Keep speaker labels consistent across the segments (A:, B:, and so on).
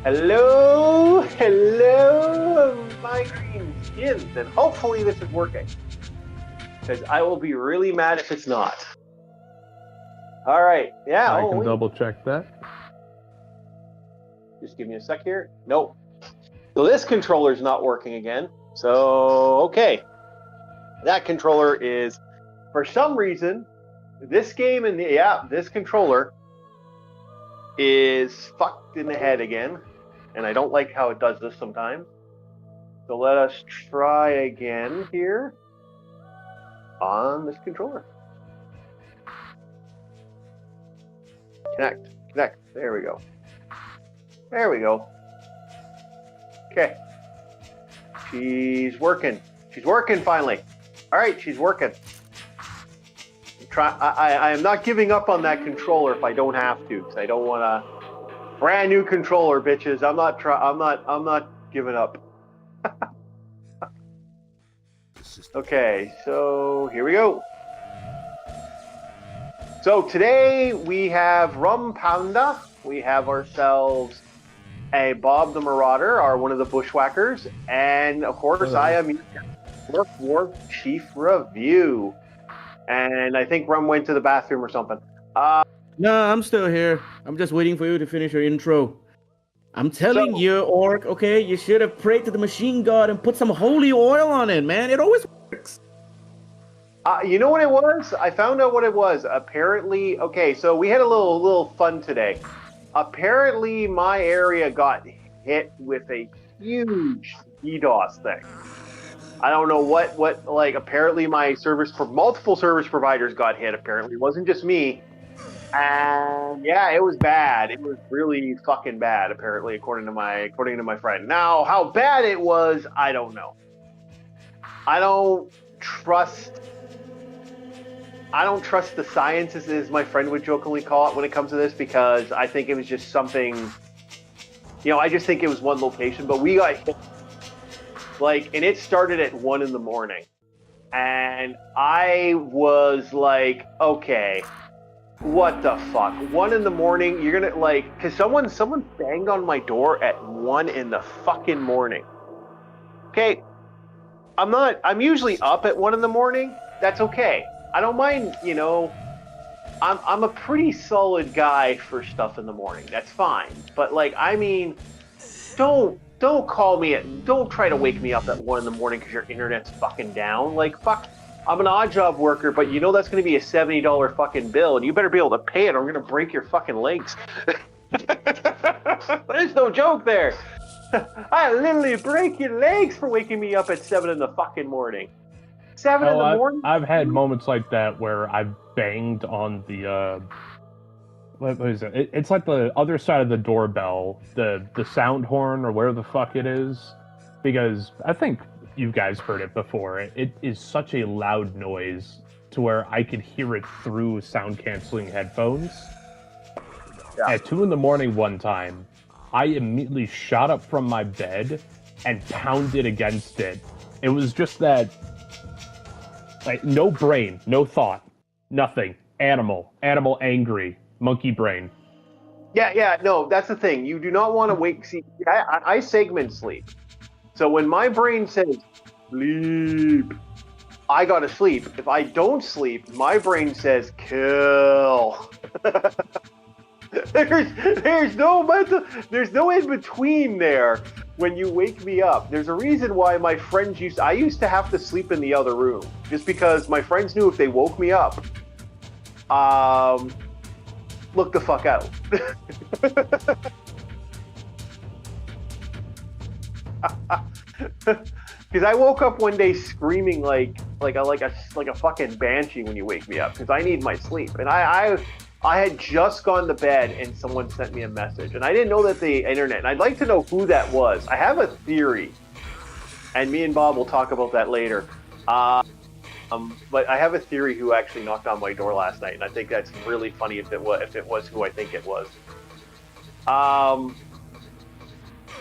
A: Hello, my green skins, and hopefully this is working. Because I will be really mad if it's not. All right, yeah.
B: I can double check that.
A: Just give me a sec here. Nope. So this controller's not working again. So okay, that controller is, for some reason, this game and this controller is fucked in the head again. And I don't like how it does this sometimes. So let us try again here on this controller. Connect. There we go. Okay. She's working finally. All right, she's working. I am not giving up on that controller if I don't have to, because I don't want a brand new controller, bitches. I'm not giving up. Okay, so here we go. So today we have Rum Panda. We have ourselves a Bob the Marauder, one of the bushwhackers, and of course I am War Chief Review. And I think Rum went to the bathroom or something.
C: No, I'm still here. I'm just waiting for you to finish your intro. I'm telling you, Orc, okay, you should have prayed to the machine god and put some holy oil on it, man. It always works.
A: You know what it was? I found out what it was. Apparently, okay, so we had a little fun today. Apparently, my area got hit with a huge DDoS thing. I don't know what like, apparently my multiple service providers got hit, apparently. It wasn't just me. And yeah, it was bad. It was really fucking bad, apparently, according to my friend. Now, how bad it was, I don't know. I don't trust the science, as my friend would jokingly call it when it comes to this, because I think it was just something, I just think it was one location, but we got hit, and it started at 1 a.m. and I was like, okay, what the fuck? 1 a.m, you're gonna, because someone banged on my door at 1 a.m. Okay, I'm usually up at 1 a.m. That's okay. I don't mind, I'm a pretty solid guy for stuff in the morning. That's fine. But don't call me don't try to wake me up at 1 a.m. because your internet's fucking down. Fuck, I'm an odd job worker, but that's going to be a $70 fucking bill, and you better be able to pay it or I'm going to break your fucking legs. There's no joke there. I literally break your legs for waking me up at 7 in the fucking morning. 7 in the morning?
B: I've had moments like that where I've banged on the what is it? It's like the other side of the doorbell, the sound horn or where the fuck it is, because I think you guys heard it before. It is such a loud noise to where I could hear it through sound canceling headphones. Yeah. At 2 a.m. one time, I immediately shot up from my bed and pounded against it. It was just that, no brain, no thought, nothing. Animal angry. Monkey brain.
A: Yeah, no, that's the thing. You do not want to wake. See, I segment sleep. So when my brain says sleep, I gotta sleep. If I don't sleep, my brain says kill. There's no in between there when you wake me up. There's a reason why my friends I used to have to sleep in the other room, just because my friends knew if they woke me up, look the fuck out. Because I woke up one day screaming like a fucking banshee when you wake me up, because I need my sleep. And I had just gone to bed and someone sent me a message, and I didn't know that the internet. And I'd like to know who that was. I have a theory, and me and Bob will talk about that later. But I have a theory who actually knocked on my door last night, and I think that's really funny if it was who I think it was.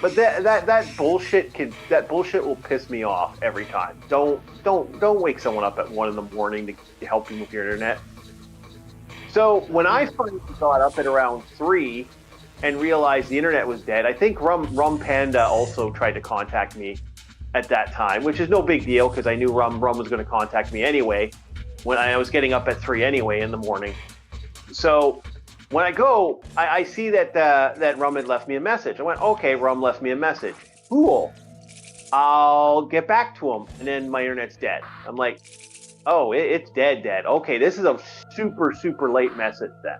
A: But that bullshit will piss me off every time. Don't wake someone up at 1 a.m. to help you with your internet. So when I finally got up at around 3, and realized the internet was dead. I think Rum Panda also tried to contact me at that time, which is no big deal because I knew Rum was going to contact me anyway when I was getting up at 3 anyway in the morning. So when I go, I see that Rum had left me a message. I went, okay, Rum left me a message. Cool. I'll get back to him. And then my internet's dead. I'm like, oh, it's dead. Okay, this is a super, super late message then.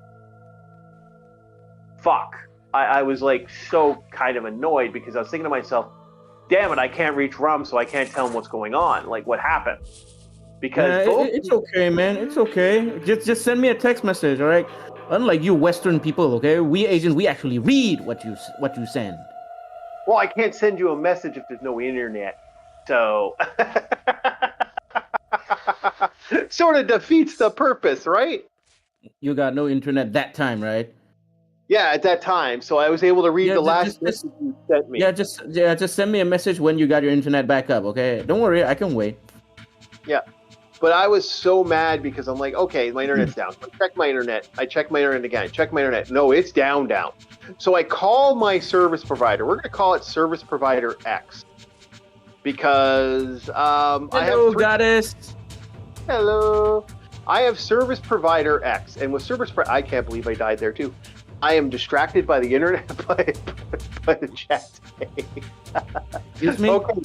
A: Fuck. I was like so kind of annoyed because I was thinking to myself, damn it, I can't reach Rum, so I can't tell him what's going on. Like, what happened? Because
C: it's okay, man. It's okay. Just send me a text message, all right? Unlike you Western people, okay? We Asians, we actually read what you send.
A: Well, I can't send you a message if there's no internet. So sort of defeats the purpose, right?
C: You got no internet that time, right?
A: Yeah, at that time. So I was able to read the last message you sent me.
C: Yeah, just send me a message when you got your internet back up, okay? Don't worry, I can wait.
A: Yeah. But I was so mad because I'm like, okay, my internet's down. I check my internet. I check my internet again. I check my internet. No, it's down. So I call my service provider. We're going to call it Service Provider X. Because
C: Hello, goddess.
A: Hello. I have Service Provider X. And with I can't believe I died there too. I am distracted by the internet, by the chat today.
C: Excuse me?
A: Okay.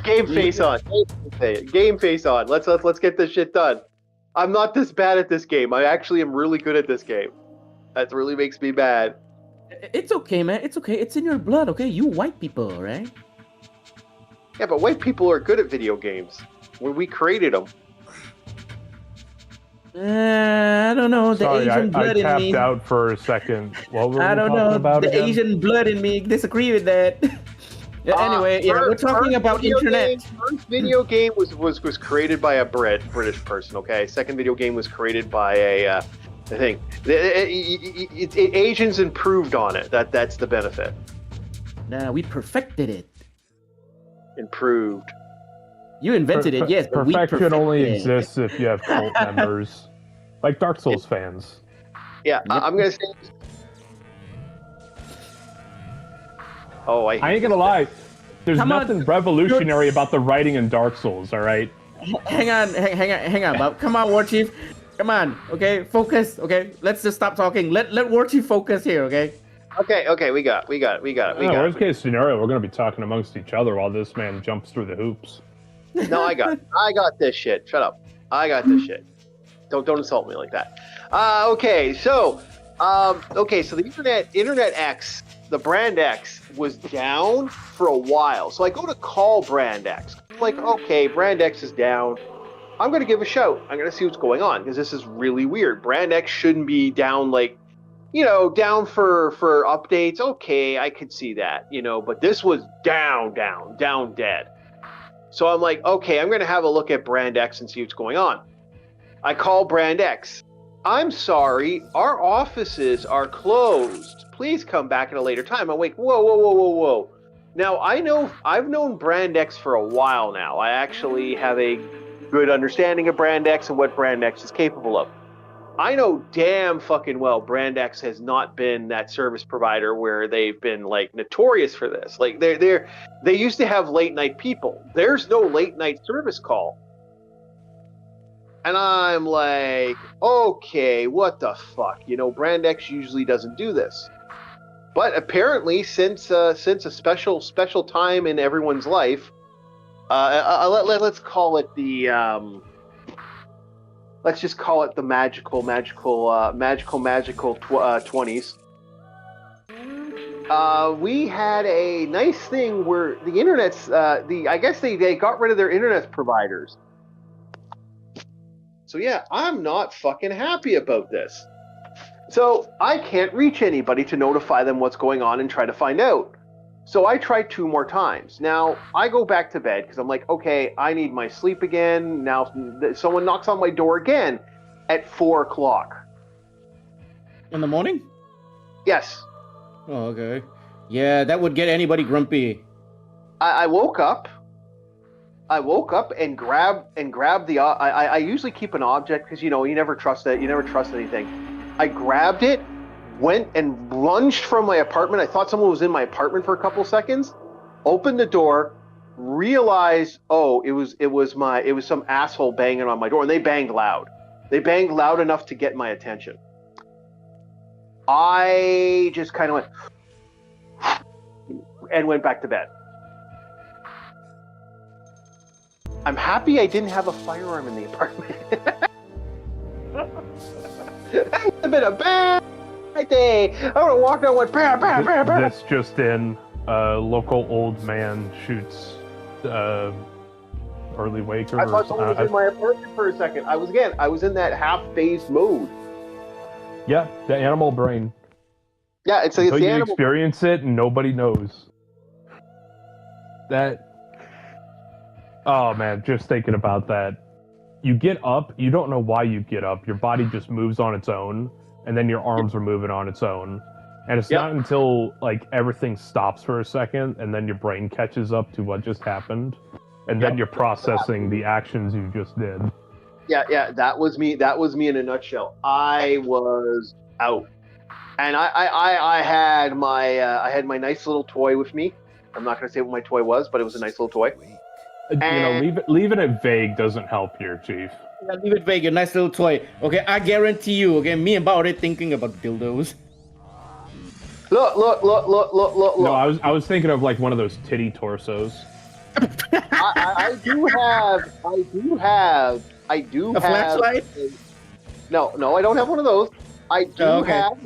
A: Game face on. Game face on. Let's get this shit done. I'm not this bad at this game. I actually am really good at this game. That really makes me mad.
C: It's okay, man. It's okay. It's in your blood, okay? You white people, right?
A: Yeah, but white people are good at video games. When we created them.
C: I don't know. The Asian blood in me.
B: I tapped out for a second. What were
C: I don't know.
B: about
C: the
B: again?
C: Asian blood in me disagree with that. Anyway, we're talking about internet.
A: First video game was created by a British person. Okay, second video game was created by I think Asians improved on it. That's the benefit.
C: Nah, we perfected it.
A: Improved.
C: You invented it, yes, but
B: perfection only exists if you have cult members, like Dark Souls fans.
A: Yeah, I'm gonna say. Oh,
B: I ain't gonna lie. There's nothing revolutionary about the writing in Dark Souls. All right.
C: Hang on, Bob. Come on, War Chief. Come on. Okay, focus. Okay, let's just stop talking. Let War Chief focus here. Okay.
A: Okay. We got it.
B: Worst case scenario, we're gonna be talking amongst each other while this man jumps through the hoops.
A: No, I got this shit. Shut up. I got this shit. Don't insult me like that. Okay, so the Internet X, the Brand X, was down for a while. So I go to call Brand X. I'm like, okay, Brand X is down. I'm gonna give a shout. I'm gonna see what's going on because this is really weird. Brand X shouldn't be down down for updates. Okay, I could see that, but this was down dead. So I'm like, okay, I'm going to have a look at Brand X and see what's going on. I call Brand X. I'm sorry, our offices are closed. Please come back at a later time. I'm like, whoa. Now, I've known Brand X for a while now. I actually have a good understanding of Brand X and what Brand X is capable of. I know damn fucking well Brand X has not been that service provider where they've been notorious for this. They used to have late night people. There's no late night service call. And I'm like, okay, what the fuck? Brand X usually doesn't do this. But apparently since a special time in everyone's life, let's call it the let's just call it the magical 20s. We had a nice thing where the internet's I guess they got rid of their internet providers. So yeah, I'm not fucking happy about this. So I can't reach anybody to notify them what's going on and try to find out. So I tried 2 more times. Now, I go back to bed because I'm like, okay, I need my sleep again. Now, someone knocks on my door again at 4 o'clock.
C: In the morning?
A: Yes.
C: Oh, okay. Yeah, that would get anybody grumpy.
A: I woke up and grabbed the... I usually keep an object because, you never trust it. You never trust anything. I grabbed it, went and lunged from my apartment. I thought someone was in my apartment for a couple seconds. Opened the door, realized, oh, it was some asshole banging on my door, and they banged loud. They banged loud enough to get my attention. I just kind of went and went back to bed. I'm happy I didn't have a firearm in the apartment. That would have been a bad day. I would have walked out and went, bam, bam, bam, bam.
B: This just in, local old man shoots early waker.
A: I thought someone was in my apartment for a second. I was in that half-phased mode.
B: Yeah, the animal brain.
A: Yeah, it's
B: Until
A: the
B: you
A: animal.
B: experience it, and nobody knows. Oh man, just thinking about that. You get up, you don't know why you get up. Your body just moves on its own, and then your arms are moving on its own. And it's not until like everything stops for a second, and then your brain catches up to what just happened, and then you're processing the actions you just did.
A: Yeah, that was me. That was me in a nutshell. I was out, and I had my nice little toy with me. I'm not going to say what my toy was, but it was a nice little toy.
B: Leaving it vague doesn't help here, Chief.
C: Yeah, leave it vague. A nice little toy. Okay, I guarantee you. Okay, me and Bao already thinking about dildos.
A: Look.
B: No, I was thinking of like one of those titty torsos.
A: I do have
C: A flashlight?
A: No, I don't have one of those. I do have.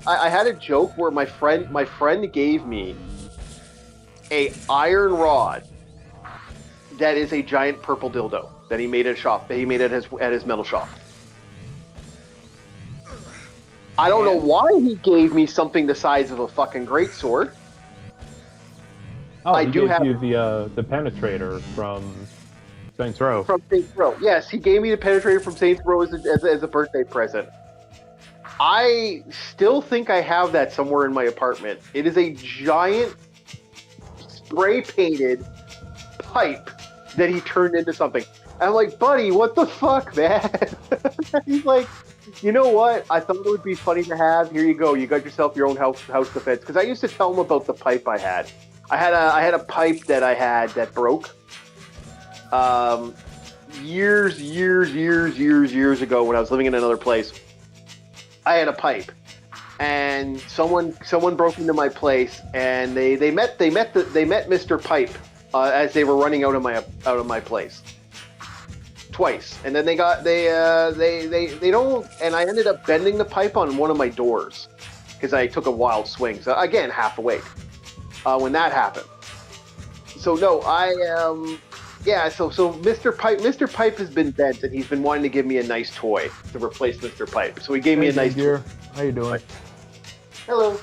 A: I had a joke where my friend gave me a iron rod that is a giant purple dildo that he made at a shop. He made it at his metal shop. I don't know why he gave me something the size of a fucking greatsword.
B: Oh,
A: I
B: he
A: do
B: gave
A: have
B: you the penetrator from Saints Row.
A: From Saints Row, yes, he gave me the penetrator from Saints Row as a birthday present. I still think I have that somewhere in my apartment. It is a giant spray painted pipe that he turned into something. I'm like, buddy, what the fuck, man? He's like, you know what? I thought it would be funny to have. Here you go. You got yourself your own house defense. Because I used to tell him about the pipe I had. I had a pipe that I had that broke. Years ago when I was living in another place. I had a pipe, and someone broke into my place, and they met Mr. Pipe as they were running out of my place twice, and then they don't, and I ended up bending the pipe on one of my doors because I took a wild swing. So again, half awake when that happened. So no, yeah, so Mr. Pipe has been bent, and he's been wanting to give me a nice toy to replace Mr. Pipe. So he gave me a nice toy.
B: How you doing?
A: Hello.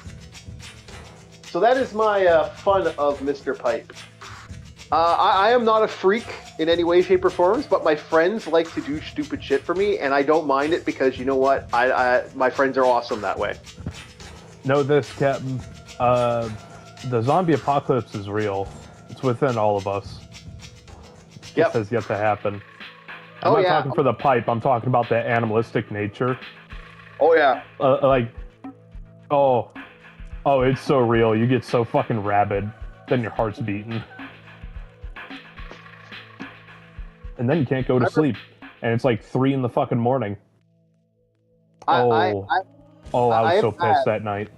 A: So that is my fun of Mr. Pipe. I am not a freak in any way, shape, or forms, but my friends like to do stupid shit for me, and I don't mind it because you know what? My friends are awesome that way.
B: Know this, Captain. The zombie apocalypse is real. It's within all of us. This has yet to happen. I'm not talking for the pipe. I'm talking about the animalistic nature.
A: Oh yeah.
B: It's so real. You get so fucking rabid, then your heart's beating, and then you can't go to sleep, and it's like 3 in the fucking morning. I was so pissed that night.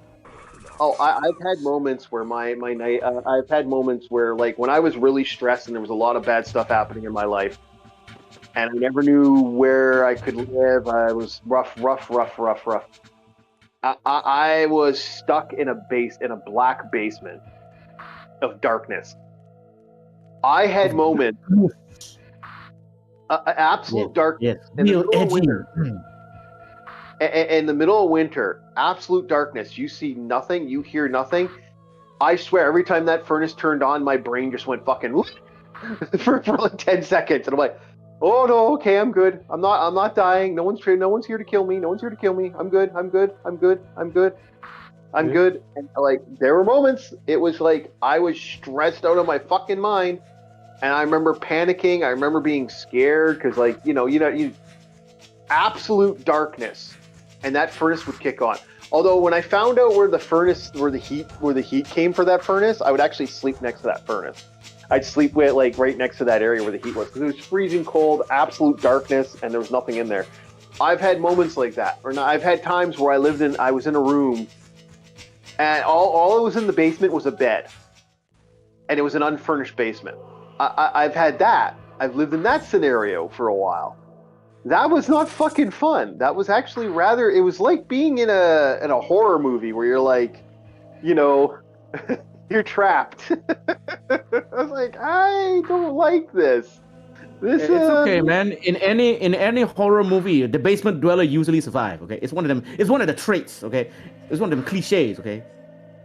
A: I've had moments where my night. I've had moments where, like, when I was really stressed and there was a lot of bad stuff happening in my life, and I never knew where I could live. I was rough. I was stuck in a black basement of darkness. I had moments, absolute darkness in the middle of winter. In the middle of winter, absolute darkness. You see nothing. You hear nothing. I swear, every time that furnace turned on, my brain just went fucking for like 10 seconds, and I'm like, "Oh no, okay, I'm good. I'm not dying. No one's here to kill me. I'm good. And like, there were moments. It was like I was stressed out of my fucking mind, and I remember panicking. I remember being scared because, like, you absolute darkness. and that furnace would kick on. Although when I found out where the heat came for that furnace, I would actually sleep next to that furnace. I'd sleep with like right next to that area where the heat was, because it was freezing cold, absolute darkness, and there was nothing in there. I've had moments like that, or I've had times where I was in a room, and all that was in the basement was a bed, and it was an unfurnished basement. I've had that. I've lived in that scenario for a while. That was not fucking fun. That was actually rather. It was like being in a horror movie where you're like, you know, you're trapped. I was like, I don't like this.
C: It's okay, man. In any horror movie, the basement dweller usually survive. Okay, it's one of them. It's one of the traits. Okay, it's one of them cliches. Okay,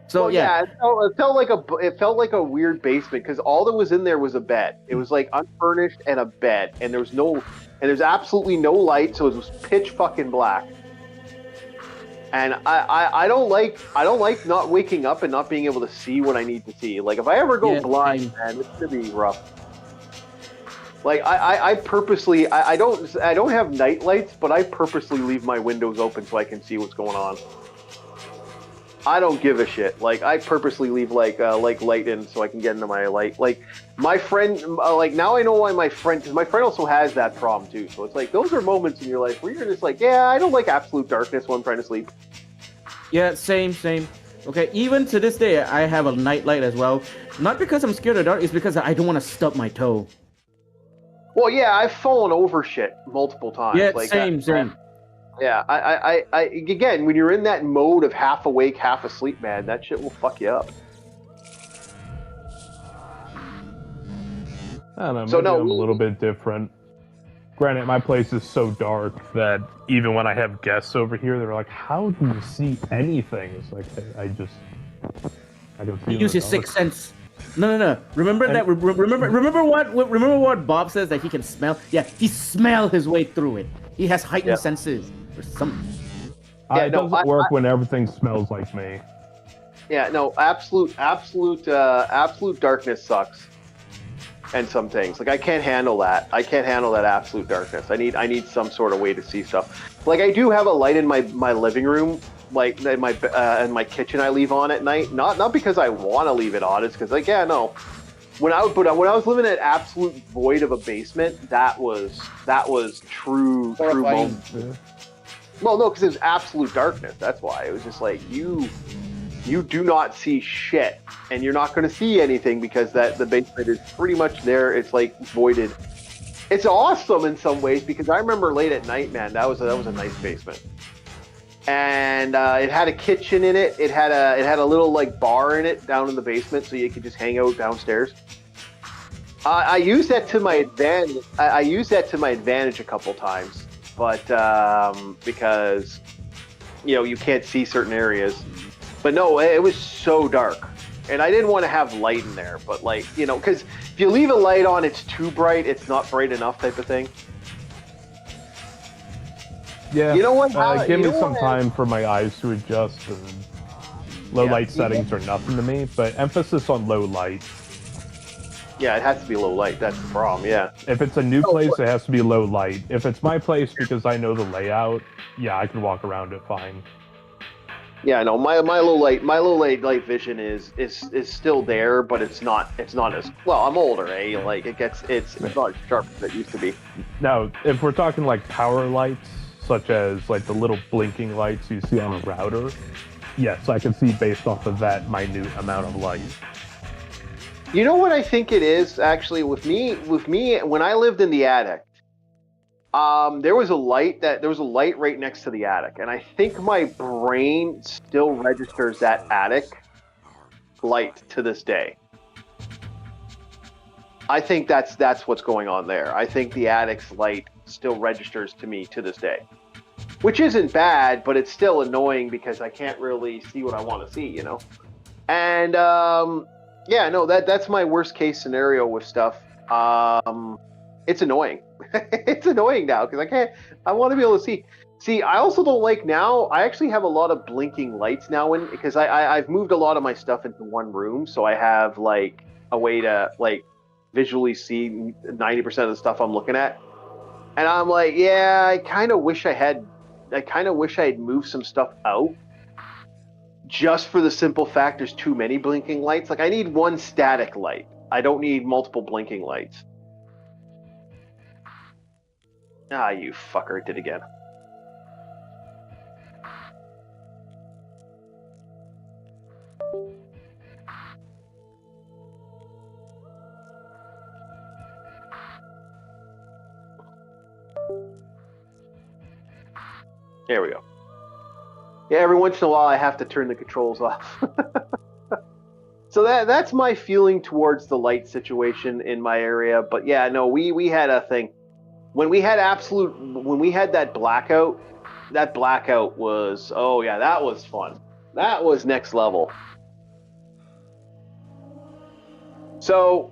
C: so
A: well,
C: yeah,
A: it felt like a weird basement because all that was in there was a bed. It was like unfurnished and a bed, and there's absolutely no light, so it was pitch fucking black. And I don't like not waking up and not being able to see what I need to see. Like if I ever go blind, man, it's gonna be rough. Like I purposely I don't have night lights, but I purposely leave my windows open so I can see what's going on. I don't give a shit. Like I purposely leave like light in so I can get into my light. Like my friend, like now I know why my friend, because my friend also has that problem too. So it's like those are moments in your life where you're just like, yeah, I don't like absolute darkness when I'm trying to sleep.
C: yeah, same. Okay, even to this day, I have a night light as well. Not because I'm scared of dark, it's because I don't want to stub my toe.
A: Well, yeah, I've fallen over shit multiple times.
C: Yeah,
A: like
C: same.
A: Yeah, I again, when you're in that mode of half awake, half asleep, man, that shit will fuck you up.
B: I don't know, maybe I'm a little bit different. Granted, my place is so dark that even when I have guests over here, they're like, how do you see anything? It's like, I don't see.
C: Use your sixth sense. No. Remember that. Remember what Bob says that he can smell. Yeah, he smell his way through it. He has heightened senses or something.
B: It doesn't work when everything smells like me.
A: Yeah, no, absolute darkness sucks. And some things like I can't handle that. I can't handle that absolute darkness. I need some sort of way to see stuff. Like I do have a light in my living room, like in my kitchen. I leave on at night, not because I want to leave it on. It's because like when I was living in an absolute void of a basement, that was true moment. Yeah. Well, no, because it was absolute darkness. That's why it was just like you do not see shit, and you're not going to see anything because the basement is pretty much there. It's like voided. It's awesome in some ways because I remember late at night, man, that was a nice basement, and it had a kitchen in it. It had a little like bar in it down in the basement, so you could just hang out downstairs. I used that to my advantage. I used that to my advantage a couple times, but because you can't see certain areas. But no, it was so dark, and I didn't want to have light in there. But like because if you leave a light on, it's too bright. It's not bright enough, type of thing.
B: Yeah. You know what? Give me some time for my eyes to adjust. And low light settings are nothing to me, but emphasis on low light.
A: Yeah, it has to be low light. That's the problem. Yeah.
B: If it's a new place, it has to be low light. If it's my place because I know the layout, yeah, I can walk around it fine.
A: Yeah, no, my low light vision is still there, but it's not as well. I'm older, eh? Like it's not as sharp as it used to be.
B: Now, if we're talking like power lights, such as like the little blinking lights you see on a router, yes, I can see based off of that minute amount of light.
A: You know what I think it is actually with me when I lived in the attic. There was a light right next to the attic, and I think my brain still registers that attic light to this day. I think that's what's going on there. I think the attic's light still registers to me to this day, which isn't bad, but it's still annoying because I can't really see what I want to see, And yeah, no, that's my worst case scenario with stuff. It's annoying. It's annoying now because I want to be able to see. See, I also don't like now. I actually have a lot of blinking lights now because I've moved a lot of my stuff into one room, so I have like a way to like visually see 90% of the stuff I'm looking at. And I'm like, yeah, I kind of wish I had kind of wish I had moved some stuff out, just for the simple fact there's too many blinking lights. Like I need one static light. I don't need multiple blinking lights. Ah, you fucker! It did again. There we go. Yeah, every once in a while I have to turn the controls off. So that's my feeling towards the light situation in my area. But yeah, no, we had a thing. When we had that blackout was, oh yeah, that was fun. That was next level. So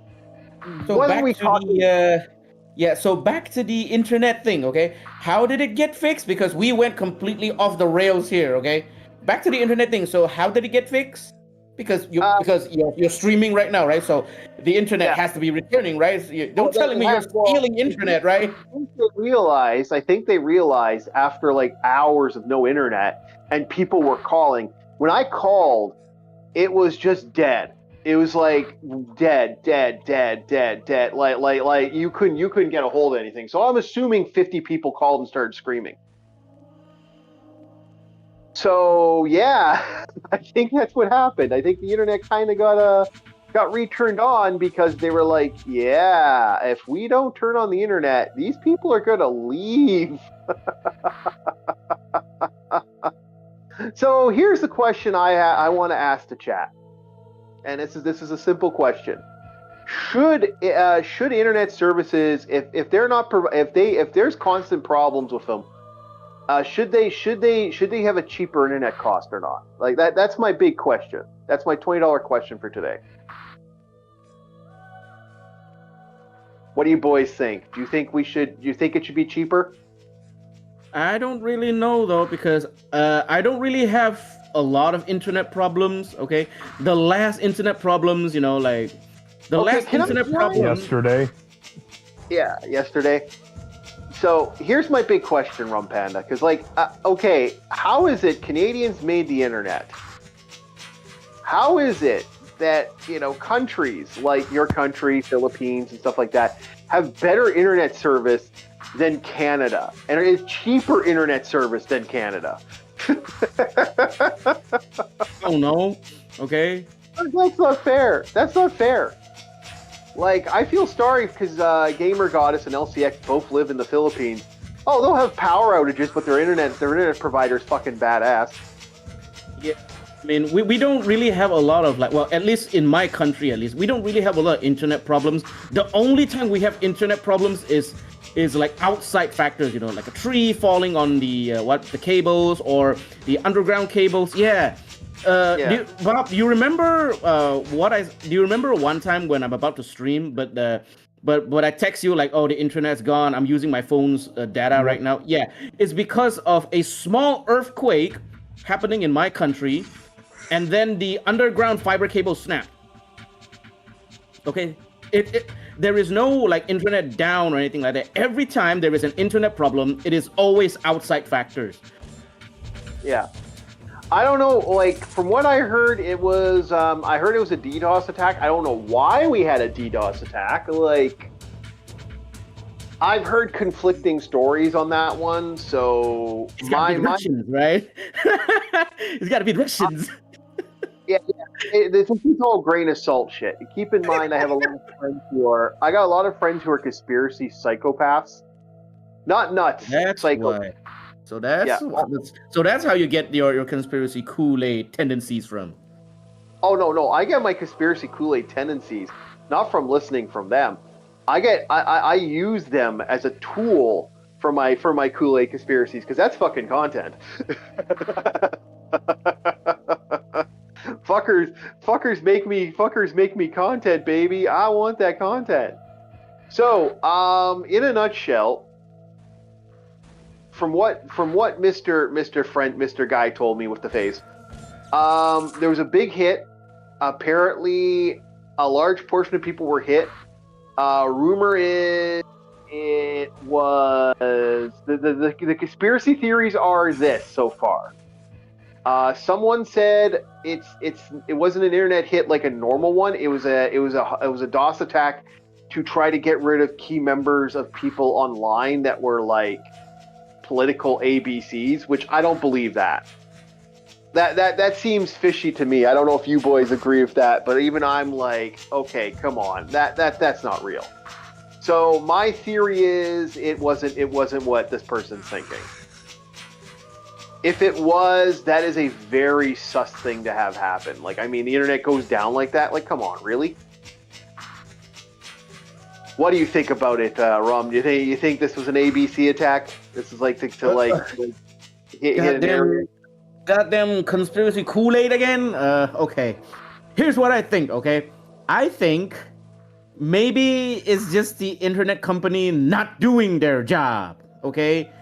C: back to the internet thing, okay? How did it get fixed? Because we went completely off the rails here, okay? Back to the internet thing. So how did it get fixed? Because you're streaming right now, right? So the internet has to be returning, right? So don't tell me you're stealing internet, right?
A: I think they realized after like hours of no internet and people were calling. When I called, it was just dead. It was like dead. Like you couldn't get a hold of anything. So I'm assuming 50 people called and started screaming. So yeah, I think that's what happened. I think the internet kind of got returned on because they were like, yeah, if we don't turn on the internet, these people are gonna leave. So here's the question I want to ask the chat, and this is a simple question: Should internet services, if there's constant problems with them, should they have a cheaper internet cost or not? Like that's my big question. That's my $20 question for today. What do you boys think? Do you think it should be cheaper?
C: I don't really know though, because I don't really have a lot of internet problems. Okay, the last internet problems,
B: yesterday.
A: Yeah, yesterday. So here's my big question, Rum Panda, because okay, how is it Canadians made the internet? How is it that countries like your country, Philippines, and stuff like that have better internet service than Canada, and it is cheaper internet service than Canada?
C: Oh no, okay.
A: That's not fair. That's not fair. Like, I feel sorry because Gamer Goddess and LCX both live in the Philippines. Oh, they'll have power outages, but their internet provider's fucking badass.
C: Yeah, I mean, we don't really have a lot of at least in my country, we don't really have a lot of internet problems. The only time we have internet problems is like outside factors, like a tree falling on the cables or the underground cables. Yeah. Bob, do you remember do you remember one time when I'm about to stream, but I text you like, oh, the internet's gone, I'm using my phone's data right now? Yeah, it's because of a small earthquake happening in my country, and then the underground fiber cable snapped. Okay, there is no internet down or anything like that. Every time there is an internet problem, it is always outside factors.
A: Yeah. I don't know, from what I heard, it was a DDoS attack. I don't know why we had a DDoS attack. I've heard conflicting stories on that one, so
C: it's gotta be Russians, right? It's gotta be Russians.
A: Yeah, this is all grain of salt shit. Keep in mind, I got a lot of friends who are conspiracy psychopaths. Not nuts.
C: That's why. So that's how you get your conspiracy Kool-Aid tendencies from.
A: Oh no! I get my conspiracy Kool-Aid tendencies not from listening from them. I use them as a tool for my Kool-Aid conspiracies, because that's fucking content. Fuckers make me content, baby. I want that content. So, in a nutshell, from what Mr. Guy told me with the face, there was a big hit. Apparently, a large portion of people were hit. Rumor is it was the conspiracy theories are this so far. Someone said it wasn't an internet hit like a normal one. It was a DOS attack to try to get rid of key members of people online that were like political ABCs, which I don't believe that. That seems fishy to me. I don't know if you boys agree with that, but even I'm like, okay, come on, that's not real. So my theory is it wasn't what this person's thinking. If it was, that is a very sus thing to have happen. Like, I mean, the internet goes down like that. Like, come on, really? What do you think about it, Rum? Do you think this was an ABC attack? This is like to hit an area.
C: Goddamn conspiracy Kool-Aid again? Okay. Here's what I think, okay? I think maybe it's just the internet company not doing their job, okay?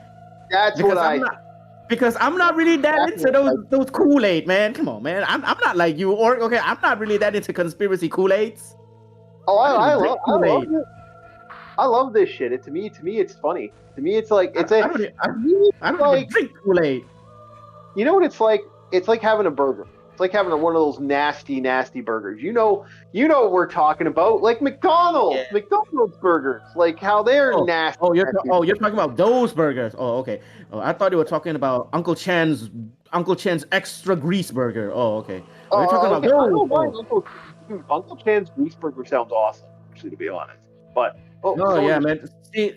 A: That's because
C: because I'm not really that into those Kool-Aid, man. Come on, man. I'm not like you, or okay, I'm not really that into conspiracy Kool-Aids.
A: Oh, I love it. I love this shit. To me, it's funny. To me, it's like I don't like
C: drink Kool-Aid.
A: You know what it's like? It's like having a burger. It's like having one of those nasty burgers. You know what we're talking about, like McDonald's. Yeah. McDonald's burgers, like how they're nasty.
C: You're talking about those burgers. Oh, okay. Oh, I thought you were talking about Uncle Chan's extra grease burger. Oh, okay. You're talking about those.
A: Uncle Chan's grease burger sounds awesome, actually, to be honest. But
C: man. See,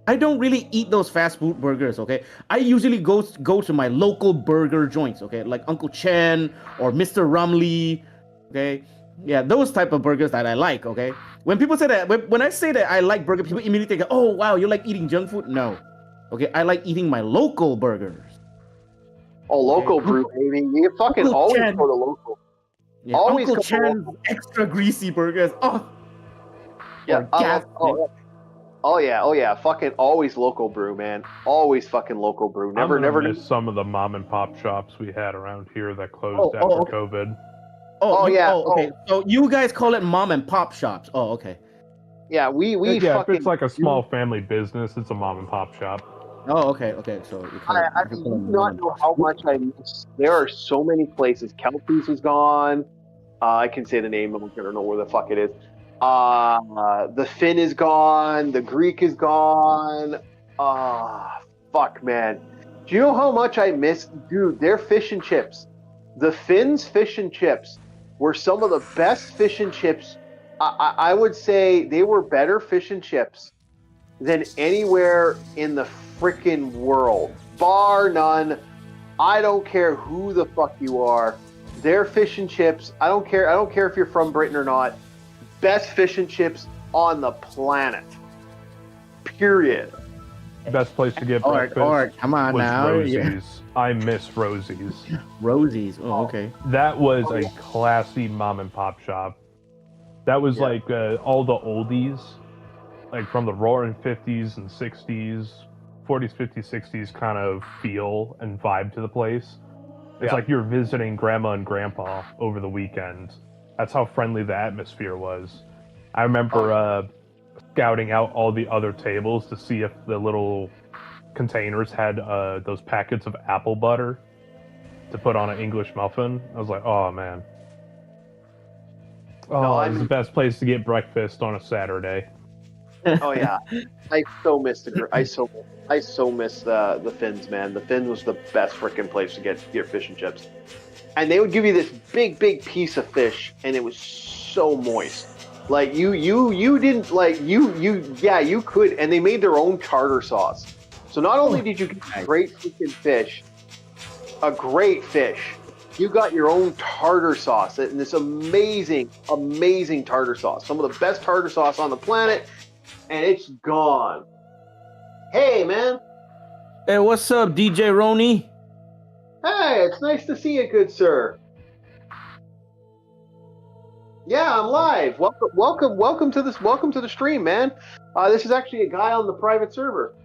C: I don't really eat those fast food burgers, okay? I usually go to my local burger joints, okay? Like Uncle Chen or Mr. Rumley, okay? Yeah, those type of burgers that I like, okay? When people say that, when I say that I like burger, people immediately think, oh, wow, you like eating junk food? No. Okay, I like eating my local burgers.
A: Oh, local brew, baby. You fucking Uncle always Chen. Go to local.
C: Yeah, always Uncle Chan's extra greasy burgers. Oh.
A: Yeah, Oh yeah, fucking always local brew, man. Always fucking local brew. Never
B: miss some of the mom and pop shops we had around here that closed after COVID.
C: Okay. So you guys call it mom and pop shops. Oh, okay.
A: Yeah, we
B: if it's like a small family business, it's a mom and pop shop.
C: Oh, okay. So
A: I do not know how much I miss. There are so many places. Kelpie's is gone. I can say the name. I don't know where the fuck it is. The Finn is gone. The Greek is gone. Fuck, man. Do you know how much I miss? Dude, their fish and chips. The Finn's fish and chips were some of the best fish and chips. I would say they were better fish and chips than anywhere in the freaking world. Bar none. I don't care who the fuck you are. Their fish and chips, I don't care if you're from Britain or not. Best fish and chips on the planet. Period.
B: Best place to get breakfast
C: come on
B: was
C: now.
B: Rosie's.
C: Yeah.
B: I miss Rosie's.
C: Rosie's. Oh, okay.
B: That was a classy mom and pop shop. That was like all the oldies, like from the roaring 50s and 60s, 40s, 50s, 60s kind of feel and vibe to the place. It's like you're visiting grandma and grandpa over the weekend. That's how friendly the atmosphere was. I remember scouting out all the other tables to see if the little containers had those packets of apple butter to put on an English muffin. I was like, oh, man. It's the best place to get breakfast on a Saturday.
A: Oh, yeah. I so miss the Finns, man. The Finns was the best freaking place to get your fish and chips. And they would give you this big piece of fish, and it was so moist. Like you didn't like you could, and they made their own tartar sauce. So not only did you get great freaking fish, a great fish, you got your own tartar sauce, and this amazing tartar sauce. Some of the best tartar sauce on the planet, and it's gone. Hey, man.
C: Hey, what's up, DJ Roni?
A: Hey, it's nice to see you, good sir. Yeah, I'm live. Welcome to this. Welcome to the stream, man. This is actually a guy on the private server.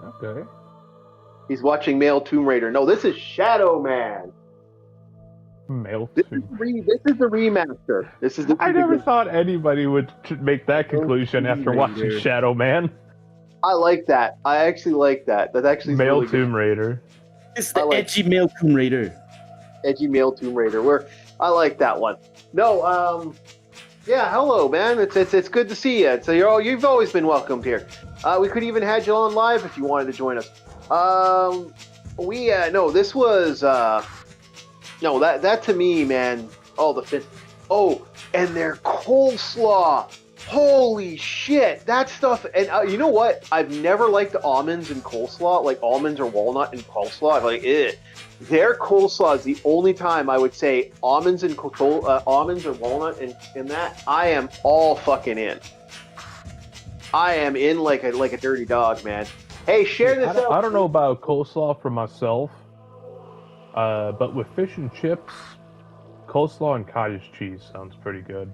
B: Okay.
A: He's watching Male Tomb Raider. No, this is Shadow Man.
B: Male
A: This
B: tomb.
A: is the remaster. This is the.
B: I never thought anybody would make that conclusion after watching
C: Raider.
B: Shadow Man.
A: I like that. I actually like that. That actually is
B: Male
A: really good.
B: Tomb Raider.
C: It's the
A: I like-
C: edgy male Tomb Raider.
A: Edgy male Tomb Raider. I like that one. No, yeah. Hello, man. It's good to see you. So you've always been welcomed here. We could even had you on live if you wanted to join us. This was no, that to me, man. Oh, the fit. Oh, and their coleslaw. Holy shit, that stuff. And you know what? I've never liked almonds in coleslaw, like almonds or walnut in coleslaw. I'm like, ew. Their coleslaw is the only time I would say almonds and almonds or walnut in that. I am all fucking in. I am in like a dirty dog, man. Hey, share this out.
B: I don't know about coleslaw for myself, but with fish and chips, coleslaw and cottage cheese sounds pretty good.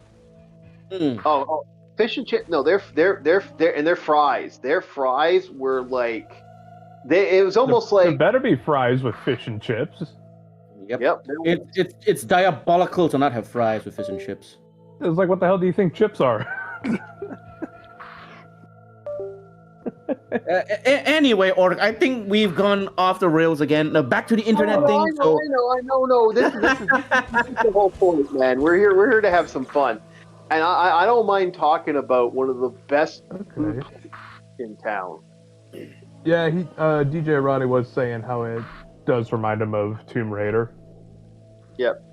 A: Oh, fish and chip. No, they're and their fries. Their fries were like, it was almost
B: There
A: like.
B: better be fries with fish and chips.
C: Yep. It's diabolical to not have fries with fish and chips.
B: It's like, what the hell do you think chips are?
C: Anyway, Orc, I think we've gone off the rails again. Now back to the internet thing.
A: I know. No, this is the whole point, man. We're here to have some fun, and I don't mind talking about one of the best food places in town.
B: Yeah, DJ Ronnie was saying how it does remind him of Tomb Raider.
A: Yep.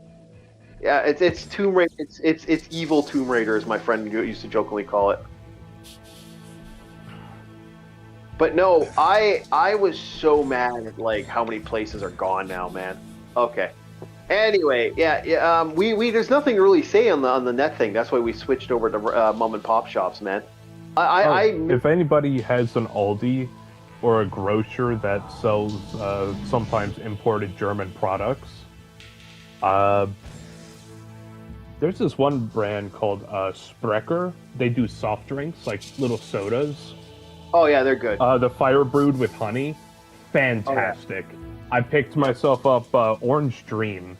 A: Yeah, it's Tomb Raider. It's evil Tomb Raider, as my friend used to jokingly call it. But no, I was so mad at like how many places are gone now, man. Okay. Anyway, yeah. We there's nothing to really say on the net thing. That's why we switched over to mom and pop shops, man.
B: If anybody has an Aldi or a grocer that sells sometimes imported German products, there's this one brand called Sprecher. They do soft drinks, like little sodas.
A: Oh yeah, they're good.
B: The fire brewed with honey, fantastic. Oh, yeah. I picked myself up Orange Dream.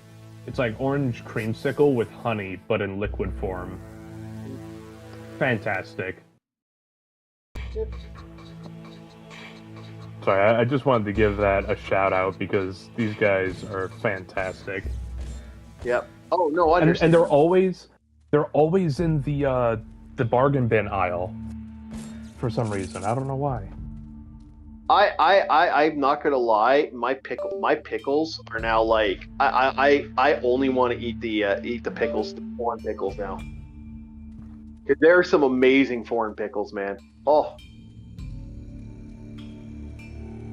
B: It's like orange creamsicle with honey, but in liquid form. Fantastic. Sorry, I just wanted to give that a shout out because these guys are fantastic.
A: Yep. Oh no, I understand.
B: And they're always in the bargain bin aisle. For some reason, I don't know why.
A: I'm not gonna lie. My pickles are now like I only want to eat the pickles, the foreign pickles now. Cause there are some amazing foreign pickles, man. Oh.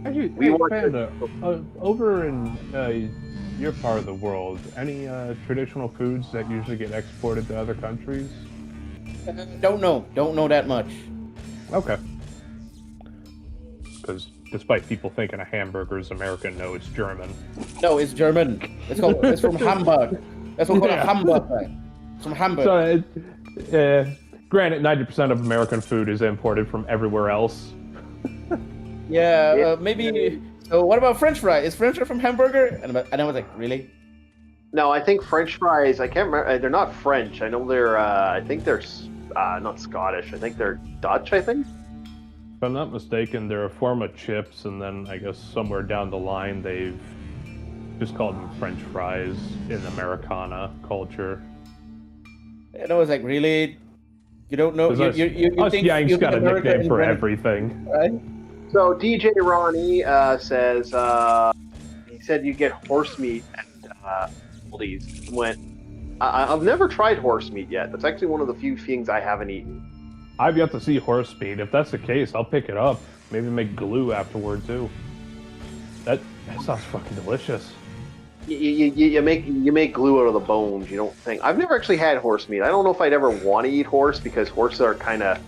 B: Actually, Panda, over in your part of the world, any traditional foods that usually get exported to other countries?
C: Don't know that much.
B: Okay. Because despite people thinking a hamburger is American, no, it's German.
C: No, it's German. It's from Hamburg. That's what we call a Hamburg. It's from Hamburg.
B: So, granted, 90% of American food is imported from everywhere else.
C: Yeah, maybe. So what about French fry? Is French fry from hamburger? And I was like, really?
A: No, I think French fries. I can't remember. They're not French. I know they're. I think they're not Scottish. I think they're Dutch. I think.
B: If I'm not mistaken, they're a form of chips, and then I guess somewhere down the line they've just called them French fries in Americana culture.
C: And I was like, really? You don't know? You
B: us
C: think
B: Yanks
C: you
B: got a
C: think America
B: nickname for
C: invented-
B: everything.
C: Right?
A: So DJ Ronnie says he said you get horse meat at Aldi's. I've never tried horse meat yet. That's actually one of the few things I haven't eaten.
B: I've yet to see horse meat. If that's the case, I'll pick it up. Maybe make glue afterward too. That sounds fucking delicious.
A: You make glue out of the bones. You don't think? I've never actually had horse meat. I don't know if I'd ever want to eat horse because horses are kind of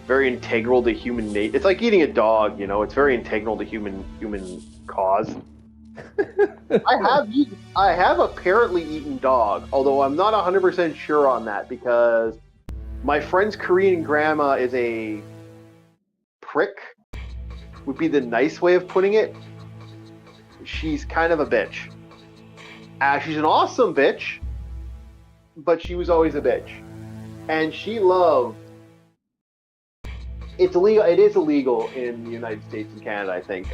A: very integral to human nature. It's like eating a dog. You know, it's very integral to human cause. I have apparently eaten dog, although I'm not 100% sure on that because my friend's Korean grandma is a prick, would be the nice way of putting it. She's kind of a bitch. She's an awesome bitch, but she was always a bitch, and she loved. It's illegal. It is illegal in the United States and Canada, I think.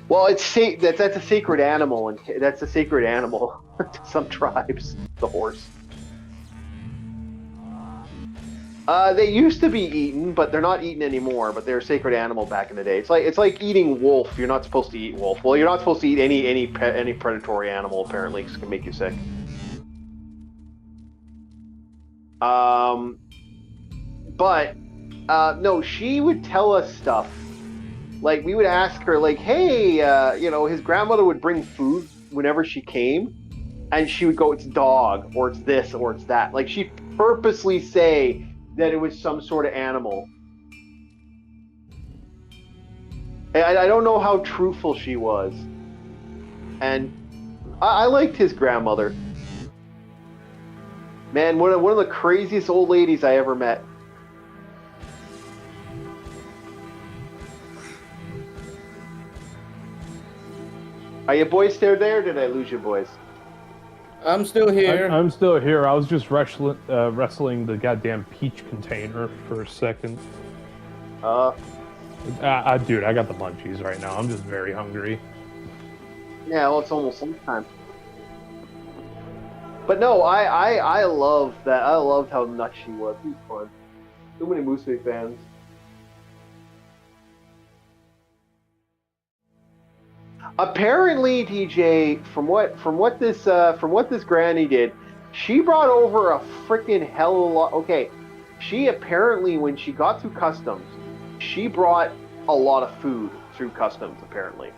A: Well, that's a sacred animal, and that's a sacred animal to some tribes. The horse. They used to be eaten, but they're not eaten anymore. But they're a sacred animal back in the day. It's like eating wolf. You're not supposed to eat wolf. Well, you're not supposed to eat any predatory animal apparently, because it can make you sick. But no, she would tell us stuff. Like, we would ask her, like, hey, his grandmother would bring food whenever she came, and she would go, it's dog, or it's this, or it's that. Like, she'd purposely say that it was some sort of animal. And I don't know how truthful she was. And I liked his grandmother. Man, one of the craziest old ladies I ever met. Are you boys still there? Or did I lose you boys?
C: I'm still here.
B: I'm still here. I was just wrestling the goddamn peach container for a second. Dude, I got the munchies right now. I'm just very hungry.
A: Yeah, well, it's almost lunchtime. But no, I love that. I loved how nuts she was. She was fun. Too many Moose fans. Apparently, TJ, from what this granny did, she brought over a freaking hell of a lot. Okay, she apparently, when she got through customs, she brought a lot of food through customs. Apparently,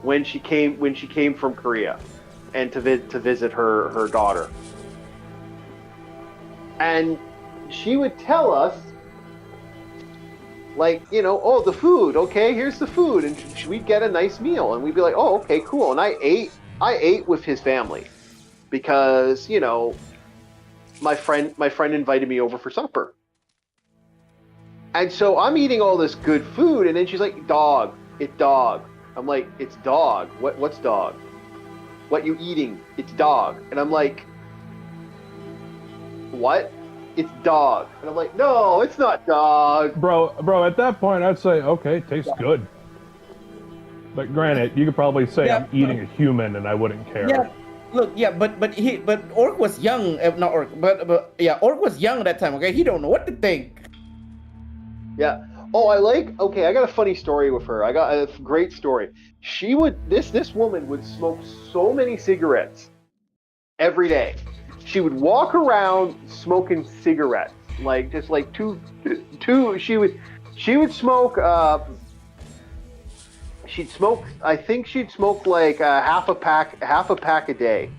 A: when she came from Korea, and to visit her daughter, and she would tell us. Like, oh, the food, okay, here's the food, and we'd get a nice meal, and we'd be like, oh, okay, cool, and I ate with his family, because, my friend invited me over for supper, and so I'm eating all this good food, and then she's like, dog, it's dog. I'm like, it's dog, what's dog? What you eating? It's dog. And I'm like, what? It's dog. And I'm like, no, it's not dog.
B: Bro, at that point, I'd say, okay, tastes good. But granted, you could probably say I'm eating a human and I wouldn't care.
C: Yeah, look, yeah, but Orc was young, not Orc, but yeah, Orc was young at that time, okay? He don't know what to think.
A: Yeah. Oh, okay, I got a funny story with her. I got a great story. This woman would smoke so many cigarettes every day. She would walk around smoking cigarettes, like just like two. She would smoke. She'd smoke. I think she'd smoke like half a pack a day.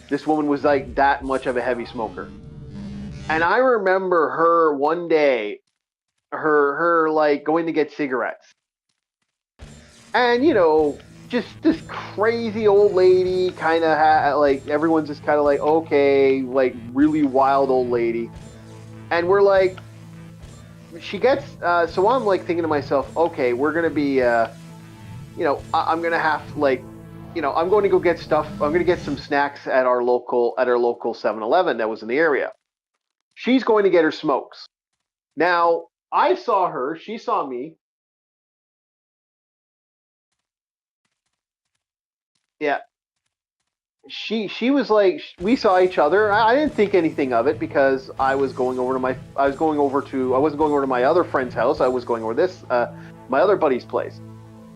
A: This woman was like that much of a heavy smoker. And I remember her one day, her like going to get cigarettes, and just this crazy old lady, kind of like everyone's just kind of like, okay, like really wild old lady, and we're like, she gets so I'm like thinking to myself, okay, we're gonna be I'm gonna have like, I'm going to go get stuff. I'm going to get some snacks at our local 7-Eleven that was in the area. She's going to get her smokes. Now I saw her, she saw me. Yeah. She was like, we saw each other. I didn't think anything of it because I wasn't going over to my other friend's house. I was going over my other buddy's place.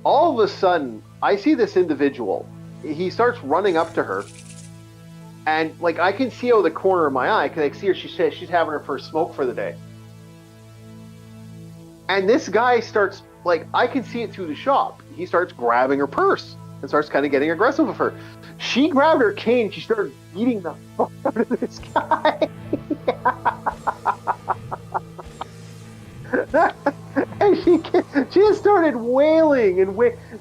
A: All of a sudden, I see this individual. He starts running up to her, and like I can see out of the corner of my eye because I see her. She says she's having her first smoke for the day. And this guy starts, like, I can see it through the shop. He starts grabbing her purse and starts kind of getting aggressive with her. She grabbed her cane. She started beating the fuck out of this guy. And she just started wailing and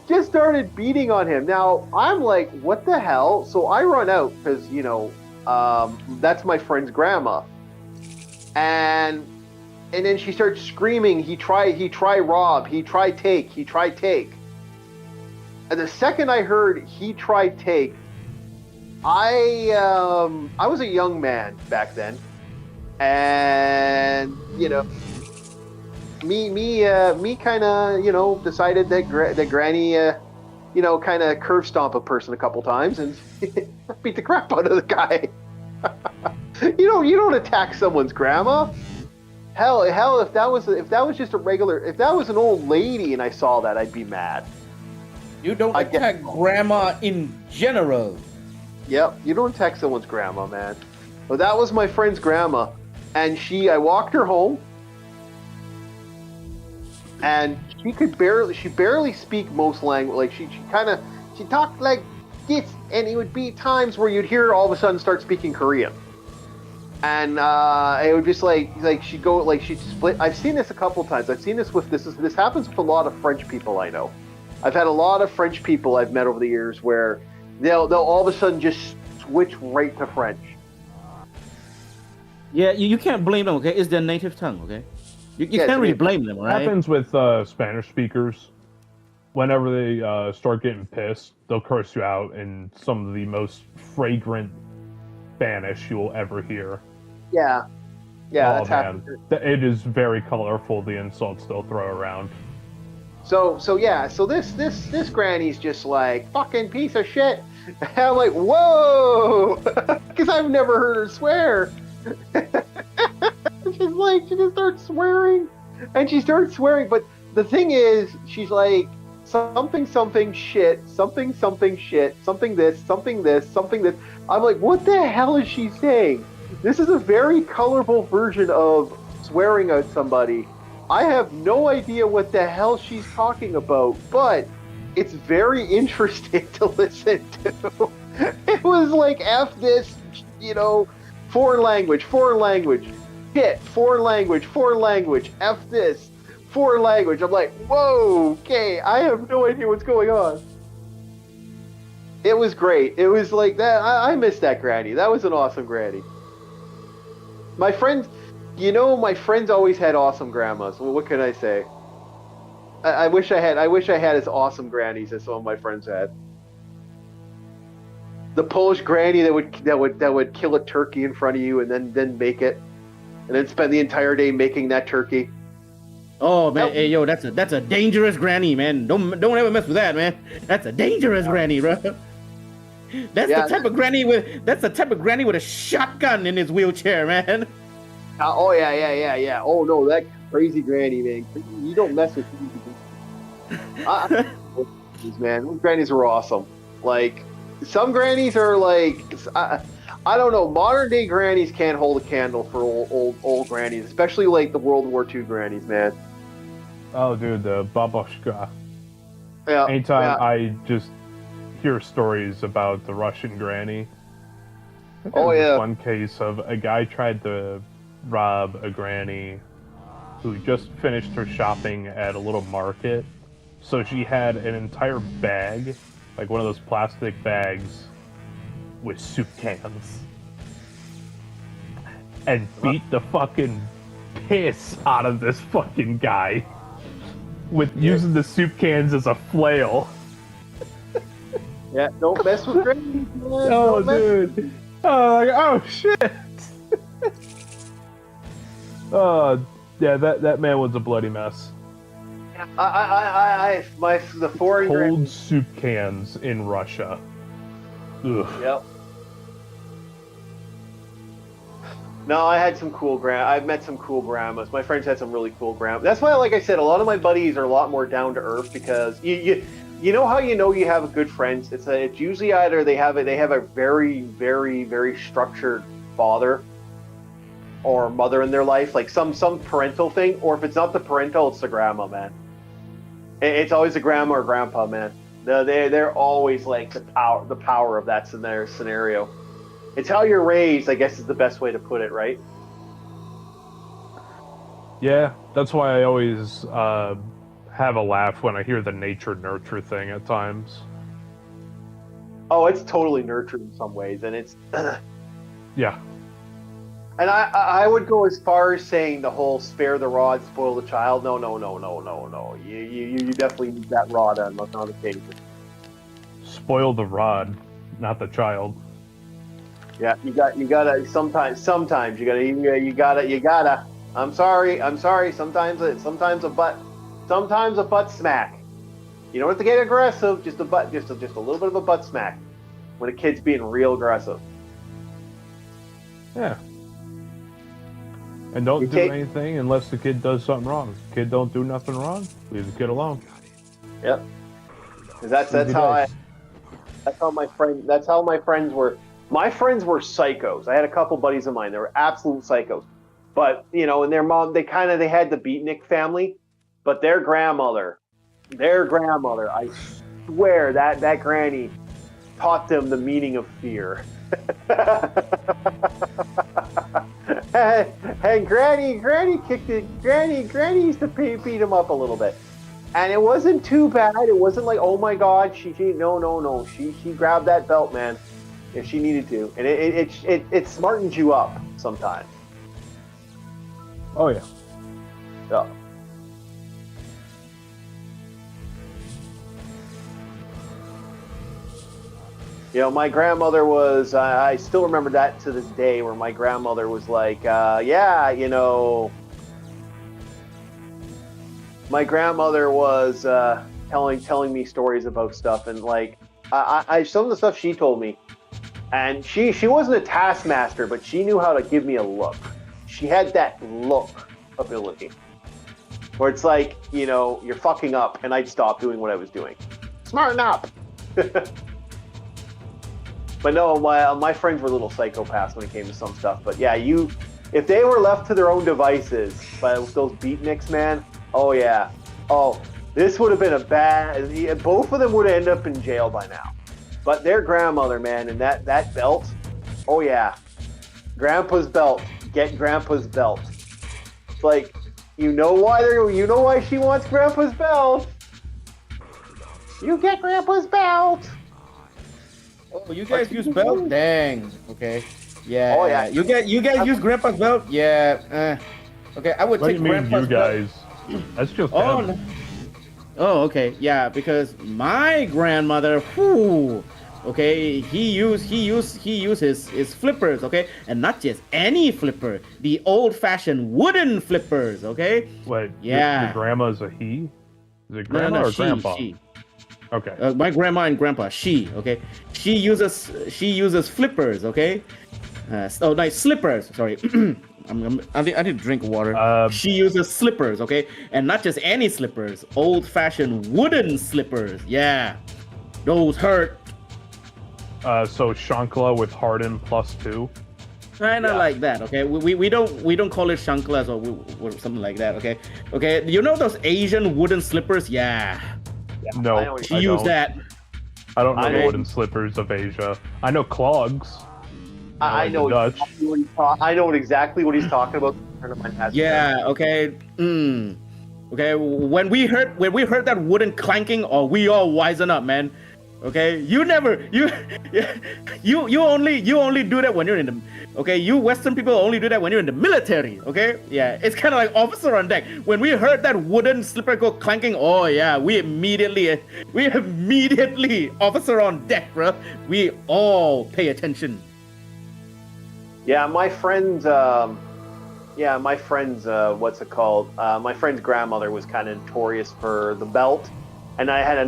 A: just started beating on him. Now, I'm like, what the hell? So I run out because, that's my friend's grandma. And then she starts screaming, he try rob, he try take. And the second I heard he try take, I was a young man back then, and me kind of decided that that Granny kind of curve stomp a person a couple times and beat the crap out of the guy. You don't attack someone's grandma. Hell, if that was just if that was an old lady and I saw that, I'd be mad.
C: You don't attack grandma in general.
A: Yep, you don't attack someone's grandma, man. But that was my friend's grandma, and I walked her home, and she barely speak most language. Like she talked like this, and it would be times where you'd hear her all of a sudden start speaking Korean. And it would just she'd split. I've seen this a couple times. I've seen this this happens with a lot of French people I know. I've had a lot of French people I've met over the years where they'll all of a sudden just switch right to French.
C: Yeah, you can't blame them, okay? It's their native tongue, okay? You can't really blame them, right?
B: It happens with Spanish speakers. Whenever they start getting pissed, they'll curse you out in some of the most fragrant Spanish you will ever hear.
A: Yeah, that's
B: man. It is very colorful, the insults they'll throw around.
A: So this granny's just like, fucking piece of shit. And I'm like, whoa, because I've never heard her swear. She just starts swearing, and she starts swearing. But the thing is, she's like, something shit, something shit, something this, something this, something this. I'm like, what the hell is she saying? This is a very colorful version of swearing at somebody. I have no idea what the hell she's talking about, but it's very interesting to listen to. It was like, F this, foreign language, shit, foreign language, F this, foreign language. I'm like, whoa, okay, I have no idea what's going on. It was great. It was like that. I miss that granny. That was an awesome granny. My friends always had awesome grandmas. Well, what can I say? I wish I had as awesome grannies as some of my friends had. The Polish granny that would kill a turkey in front of you and then make it, and then spend the entire day making that turkey.
C: Oh man, hey yo, that's a dangerous granny, man. Don't ever mess with that, man. That's a dangerous granny, bro. That's the type of granny with a shotgun in his wheelchair, man.
A: Oh yeah. Oh no, that crazy granny, man. You don't mess with these, man. Those grannies were awesome. Like, some grannies are like, I don't know. Modern day grannies can't hold a candle for old grannies, especially like the World War II grannies, man.
B: Oh, dude, the babushka.
A: Yeah.
B: Anytime I just hear stories about the Russian granny. One case of a guy tried to rob a granny who just finished her shopping at a little market. So she had an entire bag, like one of those plastic bags, with soup cans. And beat the fucking piss out of this fucking guy with using the soup cans as a flail.
A: Yeah, don't mess with grannies, man.
B: Oh, dude. Oh, shit. Oh, yeah, that man was a bloody mess.
A: The foreign
B: cold soup cans in Russia. Ugh.
A: Yep. No, I've met some cool grandmas. My friends had some really cool grandmas. That's why, like I said, a lot of my buddies are a lot more down to earth, because you know how you have a good friends. It's usually either they have a very, very, very structured father or mother in their life, like some parental thing, or if it's not the parental, it's the grandma, man. It's always the grandma or grandpa, man. They're always like the power of that in their scenario. It's how you're raised, I guess, is the best way to put it, right?
B: Yeah, that's why I always have a laugh when I hear the nature nurture thing at times.
A: Oh, it's totally nurtured in some ways, and it's
B: yeah.
A: And I would go as far as saying the whole spare the rod, spoil the child. No. You definitely need that rod on occasion.
B: Spoil the rod, not the child.
A: Yeah, you gotta sometimes you gotta. I'm sorry. Sometimes a butt smack. You don't have to get aggressive. Just a little bit of a butt smack when a kid's being real aggressive.
B: Yeah. And don't do anything unless the kid does something wrong. If the kid don't do nothing wrong, leave the kid alone.
A: Yep. That's how my friends were. My friends were psychos. I had a couple buddies of mine. They were absolute psychos. But, and their mom, they had the beatnik family, but their grandmother, I swear that granny taught them the meaning of fear. and granny kicked it. Granny used to beat him up a little bit. And it wasn't too bad. It wasn't like, oh my God, no. She grabbed that belt, man, if she needed to. And it smartens you up sometimes.
B: Oh, yeah.
A: Yeah. My grandmother was, I still remember that to this day, where my grandmother was like, my grandmother was telling me stories about stuff, and like I some of the stuff she told me, and she wasn't a taskmaster, but she knew how to give me a look. She had that look ability where it's like, you're fucking up, and I'd stop doing what I was doing. Smarten up. But no, my friends were little psychopaths when it came to some stuff. But yeah, if they were left to their own devices by those beatniks, man, oh yeah. Oh, this would have been both of them would have ended up in jail by now. But their grandmother, man, and that belt, oh yeah. Grandpa's belt. Get Grandpa's belt. It's like, you know why she wants Grandpa's belt. You get Grandpa's belt.
C: Oh, you guys use belt? Dang. Okay. Yeah.
A: Oh yeah.
C: You guys use Grandpa's belt? Yeah. Okay, I would
B: What
C: take
B: do you mean,
C: Grandpa's
B: you guys?
C: belt.
B: That's just
C: Oh,
B: them.
C: Oh, okay. Yeah, because my grandmother, whew, okay, he used his flippers, okay, and not just any flipper, the old-fashioned wooden flippers, okay.
B: Wait,
C: Yeah.
B: your grandma's a he? Is it grandma or grandpa?
C: She.
B: Okay.
C: My grandma and grandpa, okay. She uses flippers, okay. Slippers. Sorry. I need to drink water. She uses slippers, okay, and not just any slippers, old-fashioned wooden slippers. Yeah, those hurt.
B: So Shankla with Harden +2.
C: Kind of like that, okay. We don't call it shanklas or something like that, okay. Okay, you know those Asian wooden slippers? Yeah.
B: No,
C: She used that.
B: I don't know the wooden slippers of Asia. I know clogs.
A: I know exactly what he's talking about.
C: Yeah. Okay. Okay. When we heard that wooden clanking, we all wisen up, man. Okay. You only do that when you're in the. Okay. You Western people only do that when you're in the military. Okay. Yeah. It's kind of like officer on deck. When we heard that wooden slipper go clanking, oh yeah, we immediately officer on deck, bro. We all pay attention.
A: Yeah, my friend's what's it called? My friend's grandmother was kind of notorious for the belt, and I had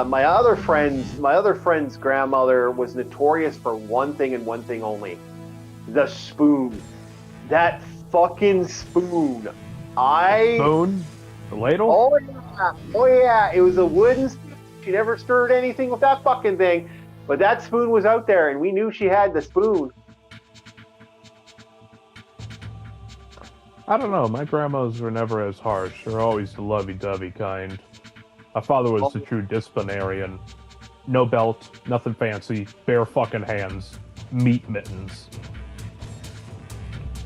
A: my other friend's grandmother was notorious for one thing and one thing only: the spoon. That fucking spoon.
B: Spoon? The ladle?
A: Oh yeah. It was a wooden spoon. She never stirred anything with that fucking thing, but that spoon was out there, and we knew she had the spoon.
B: I don't know. My grandmas were never as harsh. They're always the lovey-dovey kind. My father was the true disciplinarian. No belt, nothing fancy, bare fucking hands, meat mittens.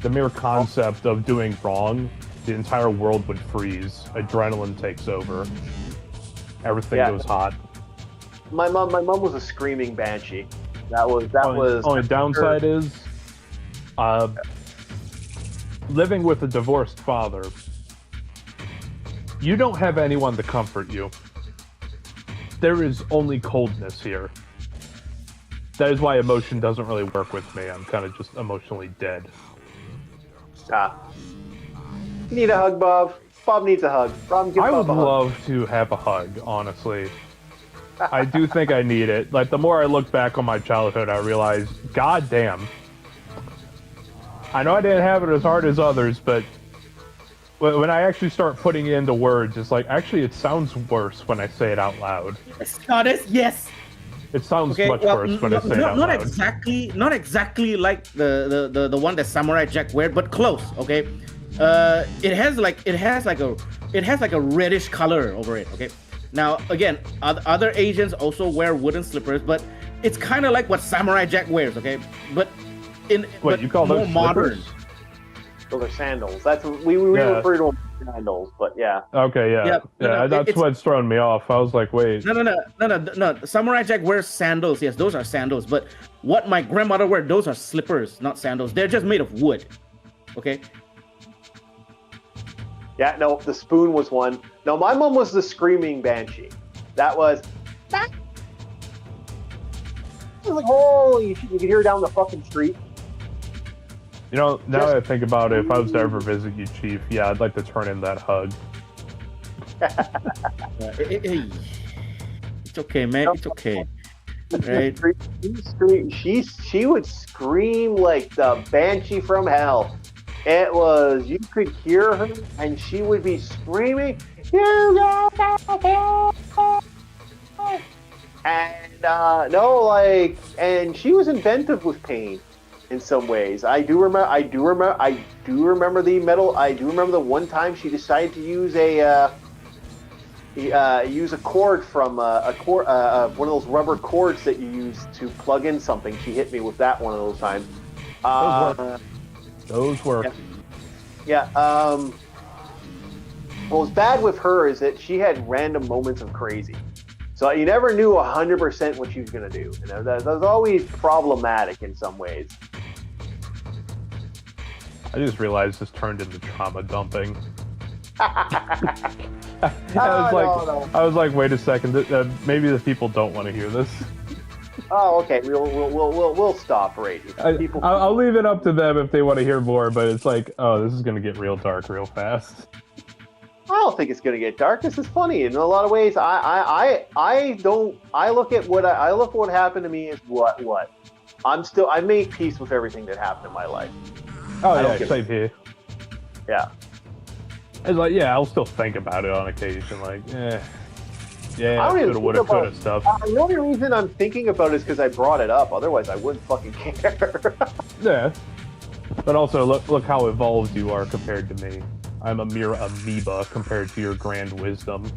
B: The mere concept of doing wrong, the entire world would freeze. Adrenaline takes over. Everything goes hot.
A: My mom was a screaming banshee.
B: Only downside is, living with a divorced father, you don't have anyone to comfort you. There is only coldness here. That is why emotion doesn't really work with me. I'm kind of just emotionally dead.
A: You need a hug, Bob. Bob needs a hug. Bob, give
B: I
A: Bob
B: would
A: a hug.
B: love to have a hug, honestly. I do think I need it. Like, the more I look back on my childhood, I realize, goddamn. I know I didn't have it as hard as others, but when I actually start putting it into words, it's like, actually, it sounds worse when I say it out loud.
C: Goddess, yes.
B: It sounds much worse when I say it out
C: not
B: loud.
C: not exactly like the one that Samurai Jack wear, but close. Okay, it has like a reddish color over it. Okay, now again, other Asians also wear wooden slippers, but it's kind of like what Samurai Jack wears. Okay, but
B: You call
C: more
B: those
C: modern.
B: slippers?
A: Those are sandals. That's we refer to them as sandals, but yeah.
B: Okay, yeah. That's what's throwing me off. I was like, wait.
C: No. Samurai Jack wears sandals. Yes, those are sandals. But what my grandmother wear, those are slippers, not sandals. They're just made of wood. Okay.
A: Yeah, no, the spoon was one. No, my mom was the screaming banshee. That was. I was like, holy! You could hear her down the fucking street.
B: You know, now that I think about it, if I was to ever visit you, Chief, yeah, I'd like to turn in that hug.
C: It's okay, man. It's okay. Right?
A: She would scream like the banshee from hell. It was, you could hear her, and she would be screaming, "You go!" And and she was inventive with pain. In some ways, I do remember the one time she decided to use a cord from one of those rubber cords that you use to plug in something. She hit me with that one of those times.
B: Those work.
A: Yeah. What was bad with her is that she had random moments of crazy. So you never knew 100% what she was going to do. You know, that was always problematic in some ways.
B: I just realized this turned into trauma dumping. I was like, wait a second, maybe the people don't want to hear this.
A: Oh, okay. We'll stop right here.
B: I'll leave it up to them if they want to hear more. But it's like, oh, this is gonna get real dark real fast.
A: I don't think it's gonna get dark. This is funny in a lot of ways. I look at what happened to me as what I made peace with everything that happened in my life.
B: Oh yeah, same here.
A: Yeah.
B: It's like, yeah, I'll still think about it on occasion. Like, yeah,
A: coulda,
B: woulda, coulda stuff.
A: The only reason I'm thinking about it is because I brought it up. Otherwise, I wouldn't fucking care.
B: Yeah. But also, look how evolved you are compared to me. I'm a mere amoeba compared to your grand wisdom.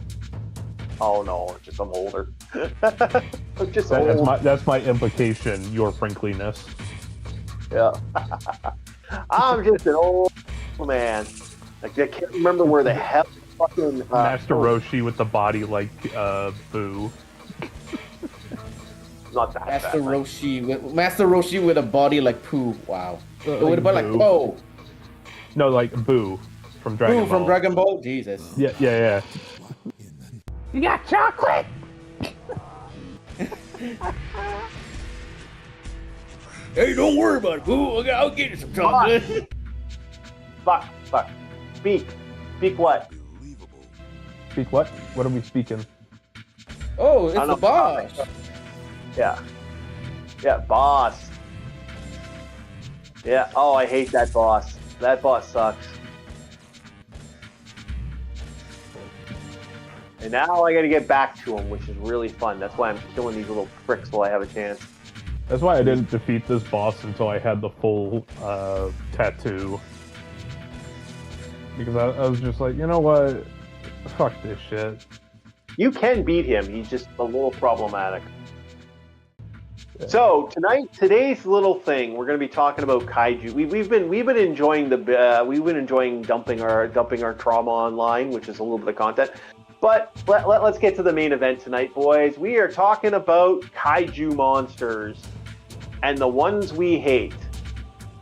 A: Oh no, just I'm older. I'm just old.
B: That's my implication. Your frinkliness.
A: Yeah. I'm just an old man. Like, I can't remember where the hell fucking
B: Master Roshi with the body like Boo.
A: Not that
C: Master
A: bad.
C: Roshi with a body like Pooh. Wow. With a body like Poe.
B: No, like Boo from Dragon Ball.
C: From Dragon Ball. Jesus.
B: Yeah. You got chocolate.
C: Hey, don't worry about it, Pooh. I'll get you some chocolate.
A: Fuck. Speak what?
B: Speak what? What are we speaking?
C: Oh, it's the boss.
A: Yeah, boss. Yeah. Oh, I hate that boss. That boss sucks. And now I got to get back to him, which is really fun. That's why I'm killing these little pricks while I have a chance.
B: That's why I didn't defeat this boss until I had the full tattoo. Because I was just like, you know what? Fuck this shit.
A: You can beat him. He's just a little problematic. Yeah. So today's little thing, we're going to be talking about kaiju. We've been enjoying dumping our trauma online, which is a little bit of content. But let's get to the main event tonight, boys. We are talking about kaiju monsters and the ones we hate.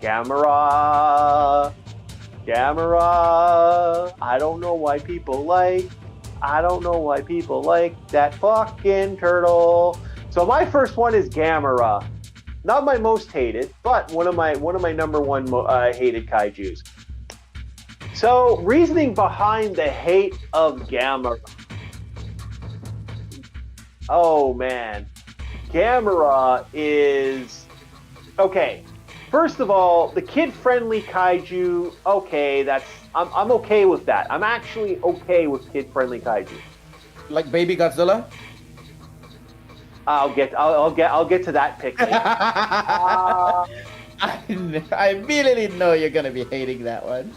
A: Gamera. I don't know why people like that fucking turtle. So my first one is Gamera. Not my most hated, but one of my number one hated kaijus. So, reasoning behind the hate of Gamera. Oh man, Gamera is okay. First of all, the kid-friendly kaiju. Okay, I'm okay with that. I'm actually okay with kid-friendly kaiju.
C: Like Baby Godzilla.
A: I'll get to that pick later.
C: I really know you're gonna be hating that one.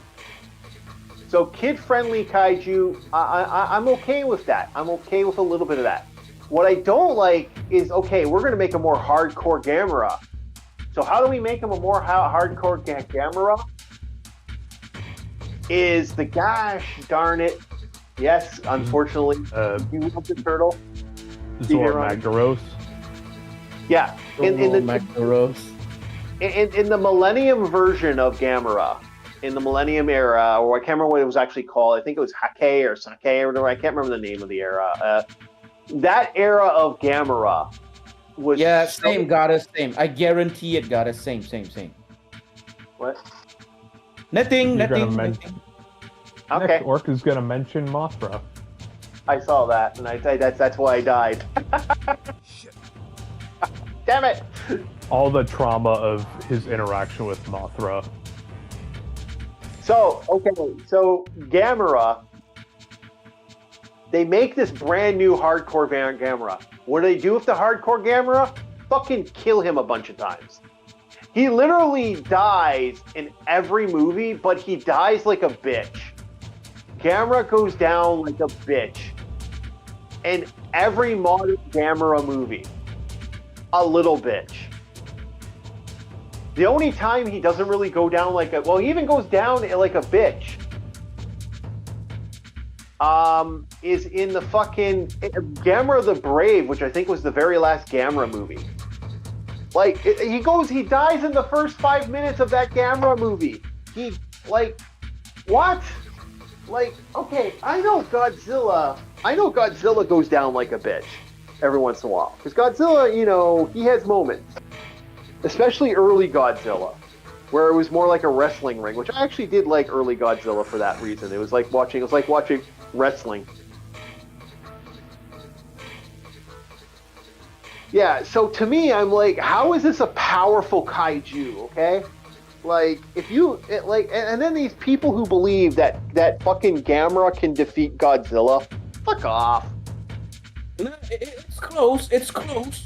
A: So kid-friendly kaiju, I'm okay with that. I'm okay with a little bit of that. What I don't like is, okay, we're gonna make a more hardcore Gamera. So how do we make him a more hardcore Gamera? Is the gosh darn it? Yes, unfortunately, you love the turtle.
B: Zor Magdaros.
A: Yeah, in the
C: Magdaros.
A: In the Millennium version of Gamera, in the Millennium era, or I can't remember what it was actually called. I think it was Hake or Sake or whatever. I can't remember the name of the era. That era of Gamera was
C: Same goddess, same. I guarantee it, goddess, same.
A: What?
C: Nothing.
B: Okay.
A: Okay,
B: Next orc is gonna mention Mothra.
A: I saw that, and that's why I died.
D: Shit.
A: Damn it!
B: All the trauma of his interaction with Mothra.
A: So Gamera, they make this brand new hardcore Gamera. What do they do with the hardcore Gamera? Fucking kill him a bunch of times. He literally dies in every movie, but he dies like a bitch. Gamera goes down like a bitch. In every modern Gamera movie. A little bitch. The only time he doesn't really go down like a... Well, he even goes down like a bitch. Is in the fucking... Gamera the Brave, which I think was the very last Gamera movie. Like, he dies in the first 5 minutes of that Gamera movie. What? Like, okay, I know Godzilla goes down like a bitch every once in a while. Because Godzilla, he has moments. Especially early Godzilla, where it was more like a wrestling ring, which I actually did like early Godzilla for that reason. It was like watching wrestling. Yeah, so to me, I'm like, how is this a powerful kaiju, okay? Like, and then these people who believe that fucking Gamera can defeat Godzilla, fuck off.
C: No, it's close.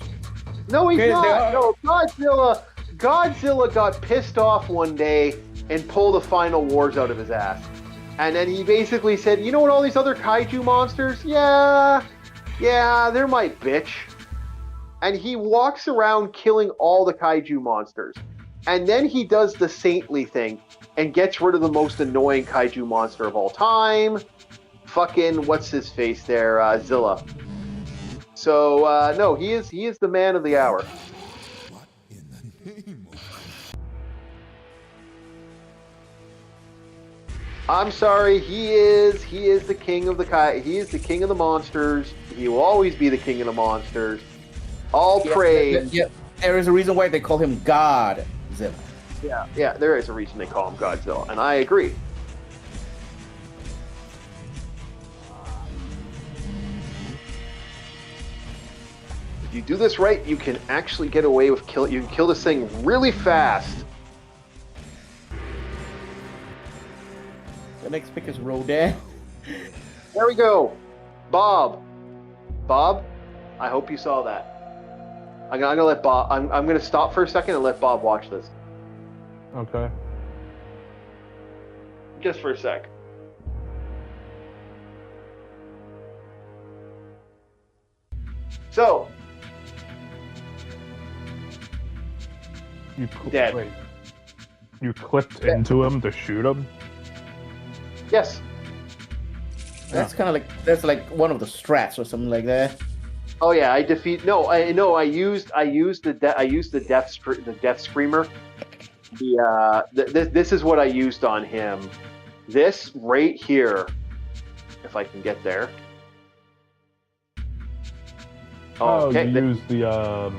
A: No, he's not. No, Godzilla got pissed off one day and pulled the final wars out of his ass. And then he basically said, you know what, all these other kaiju monsters? Yeah, they're my bitch. And he walks around killing all the kaiju monsters. And then he does the saintly thing and gets rid of the most annoying kaiju monster of all time. Fucking, what's his face there? Zilla. So, no, he is the man of the hour.
D: What in the name of...
A: I'm sorry, he is the king of he is the king of the monsters. He will always be the king of the monsters. All praise.
C: Yeah, there is a reason why they call him Godzilla.
A: Yeah, there is a reason they call him Godzilla, and I agree. If you do this right, you can actually get away with you can kill this thing really fast.
C: The next pick is Rodan.
A: There we go. Bob, I hope you saw that. I'm gonna let Bob. I'm gonna stop for a second and let Bob watch this.
B: Okay.
A: Just for a sec. So, dead.
B: Wait. You clipped into him to shoot him?
A: Yes.
C: That's kind of like one of the strats or something like that.
A: Oh yeah, I defeat. No, I used the death screamer. This is what I used on him. This right here, if I can get there.
B: Oh,
A: Okay.
B: you used the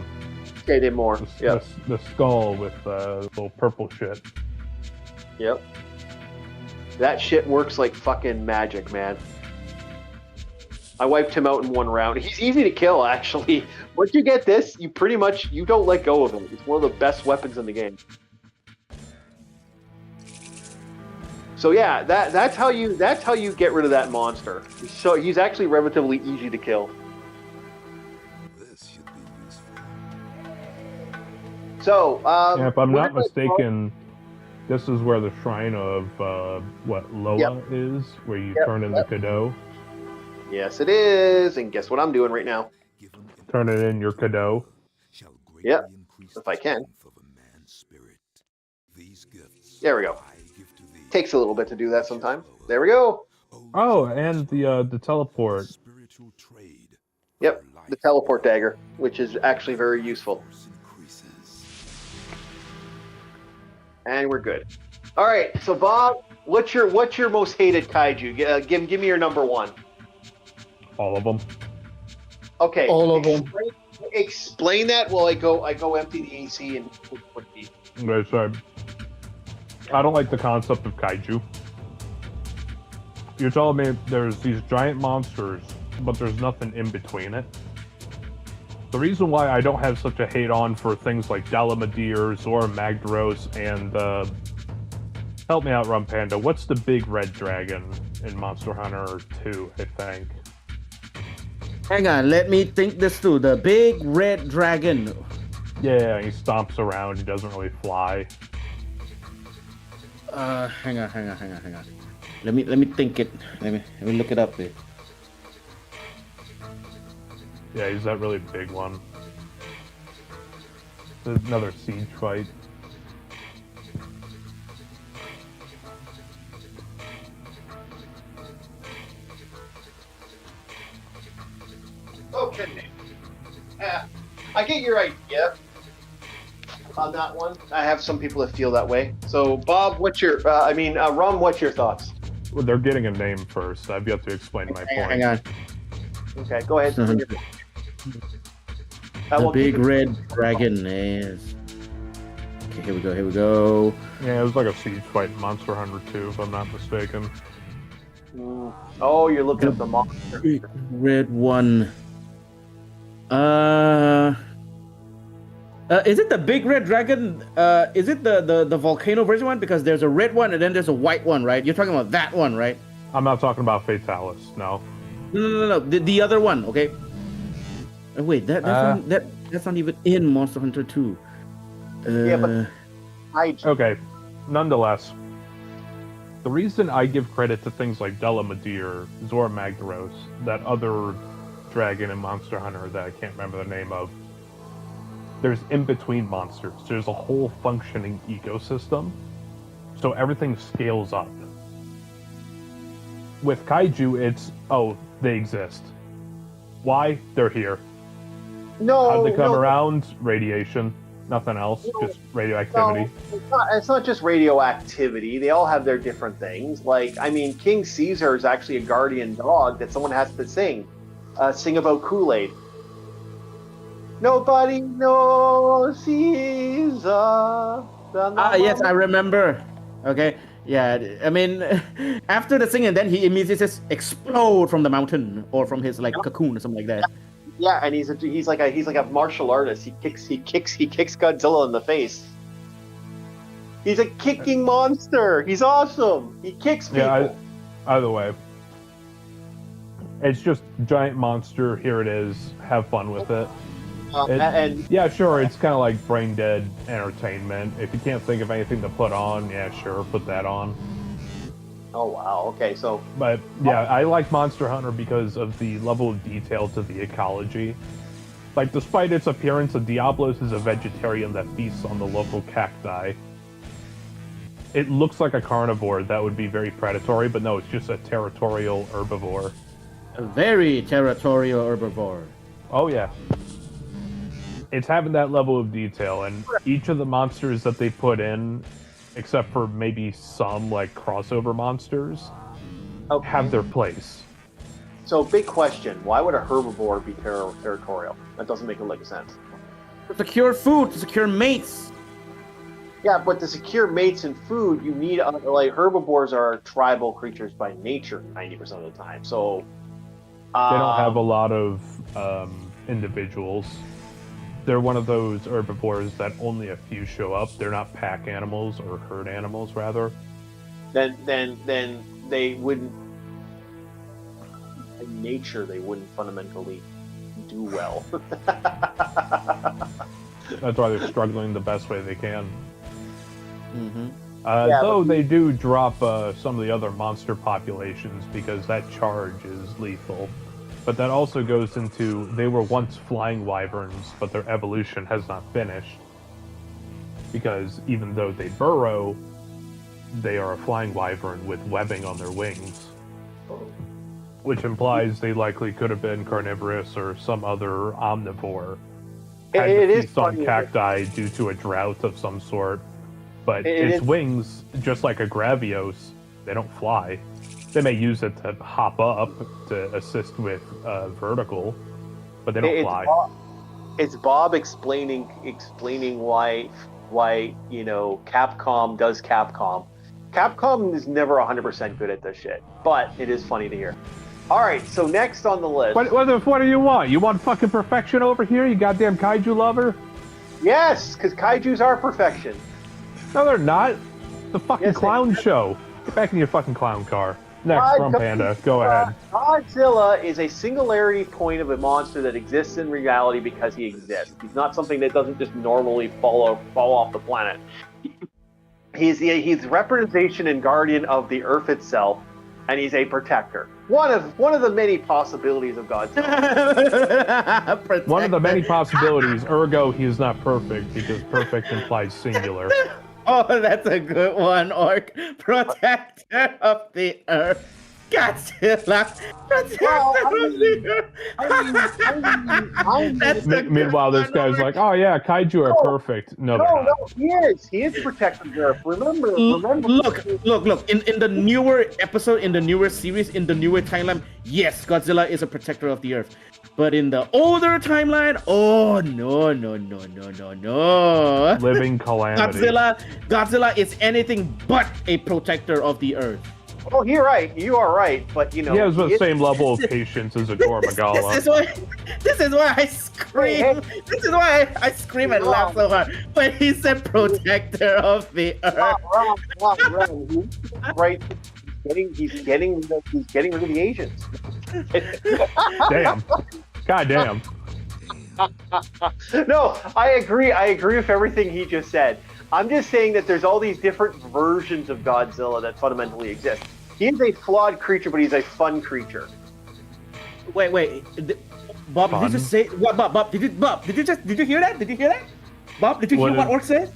A: Stayed in more. Yep.
B: The skull with little purple shit.
A: Yep. That shit works like fucking magic, man. I wiped him out in one round. He's easy to kill, actually. Once you get this, you pretty much you don't let go of him. It's one of the best weapons in the game. So yeah, that's how you get rid of that monster. So he's actually relatively easy to kill.
D: This should be useful.
A: So
B: if I'm not mistaken, this is where the shrine of Loa is, where you turn in the Kado.
A: Yes, it is. And guess what I'm doing right now?
B: Turn it in your Kado.
A: Yep, if I can. There we go. Takes a little bit to do that sometimes. There we go.
B: Oh, and the teleport.
A: Yep, the teleport dagger, which is actually very useful. And we're good. All right, so Bob, what's your most hated kaiju? Give me your number one.
B: All of them.
A: Okay.
C: All of them.
A: Explain that while I go empty the AC and put the.
B: Okay, sorry. I don't like the concept of kaiju. You're telling me there's these giant monsters, but there's nothing in between it. The reason why I don't have such a hate on for things like Dalamadir, Zora Magdaros, and help me out, Rum Panda. What's the big red dragon in Monster Hunter 2? I think.
C: Hang on, let me think this through. The big red dragon.
B: Yeah, he stomps around. He doesn't really fly.
C: Hang on. Let me think it. Let me look it up here.
B: Yeah, he's that really big one. There's another siege fight.
A: Okay. I get your idea on that one. I have some people that feel that way. So, Bob, what's your? Rum, what's your thoughts?
B: Well, they're getting a name first. I've got to explain my point.
C: Hang on.
A: Okay, go ahead.
C: The big red dragon is. Okay, here we go.
B: Yeah, it was like a siege fight in Monster Hunter 2, if I'm not mistaken.
A: Oh, you're looking at the monster.
C: Big red one. Is it the big red dragon? Is it the volcano version one? Because there's a red one and then there's a white one, right? You're talking about that one, right?
B: I'm not talking about Fatalis, no.
C: No. The other one, okay? Wait, that's not even in Monster Hunter 2.
A: Yeah, but
B: okay. Nonetheless, the reason I give credit to things like Dalamadir, Zora Magdaros, that other dragon in Monster Hunter that I can't remember the name of, there's in-between monsters. There's a whole functioning ecosystem, so everything scales up. With kaiju, it's, they exist. Why? They're here.
A: No.
B: How'd they come around? Radiation. Nothing else. Just radioactivity.
A: No, it's not just radioactivity. They all have their different things. Like, King Caesar is actually a guardian dog that someone has to sing. Sing about Kool-Aid. Nobody knows Caesar.
C: Yes, I remember. Okay. Yeah, after the singing, then he immediately just explode from the mountain or from his cocoon or something like that.
A: Yeah, and he's like a martial artist. He kicks Godzilla in the face. He's a kicking monster. He's awesome. He kicks people.
B: Yeah, either way. It's just giant monster. Here it is. Have fun with it. Yeah, sure. It's kind of like brain dead entertainment. If you can't think of anything to put on, yeah, sure, put that on.
A: Oh wow. Okay, so.
B: But yeah, I like Monster Hunter because of the level of detail to the ecology. Like, despite its appearance, Diablos is a vegetarian that feasts on the local cacti. It looks like a carnivore that would be very predatory, but no, it's just a territorial herbivore.
C: A very territorial herbivore.
B: Oh yeah. It's having that level of detail, and each of the monsters that they put in, except for maybe some crossover monsters, have their place.
A: So, big question: why would a herbivore be territorial? That doesn't make a lick of sense.
C: To secure food, to secure mates.
A: Yeah, but to secure mates and food, you need like herbivores are tribal creatures by nature 90% of the time. So
B: They don't have a lot of individuals. They're one of those herbivores that only a few show up. They're not pack animals or herd animals, rather.
A: Then they wouldn't. In nature, they wouldn't fundamentally do well.
B: That's why they're struggling the best way they can.
C: Mm-hmm.
B: Though they do drop some of the other monster populations because that charge is lethal. But that also goes into they were once flying wyverns, but their evolution has not finished. Because even though they burrow, they are a flying wyvern with webbing on their wings. Which implies they likely could have been carnivorous or some other omnivore. Had to feast on cacti due to a drought of some sort. But its wings, just like a Gravios, they don't fly. They may use it to hop up to assist with vertical, but they don't fly.
A: It's Bob explaining why Capcom does Capcom. Capcom is never 100% good at this shit, but it is funny to hear. All right, so next on the list.
B: What do you want? You want fucking perfection over here, you goddamn kaiju lover?
A: Yes, because kaijus are perfection.
B: No, they're not. The fucking clown show. Get back in your fucking clown car. Next, from Panda. Go ahead.
A: Godzilla is a singularity point of a monster that exists in reality because he exists. He's not something that doesn't just normally fall off the planet. He's representation and guardian of the Earth itself, and he's a protector. One of the many possibilities of Godzilla.
B: One of the many possibilities. Ergo, he is not perfect because perfect implies singular.
C: Oh, that's a good one, Orc. Protector of the Earth. Godzilla.
B: Meanwhile, this guy's like, oh yeah, kaiju are perfect. No,
A: he is. He is protecting the Earth. Remember.
C: Look. In the newer episode, in the newer series, in the newer timeline, yes, Godzilla is a protector of the Earth. But in the older timeline, oh no.
B: Living calamity.
C: Godzilla is anything but a protector of the Earth.
A: Oh, you're right. You are right. But
B: he has the same level of patience as a Gormagala.
C: This is why I scream. This is why I scream and laugh so hard. But he said protector of the Earth.
A: Wrong. Right. He's getting rid of the Asians.
B: Damn. God damn.
A: No, I agree. I agree with everything he just said. I'm just saying that there's all these different versions of Godzilla that fundamentally exist. He is a flawed creature, but he's a fun creature.
C: Wait. Bob, did you just say what? Bob, did you hear that? Did you hear that? Bob, did you hear what Orc said?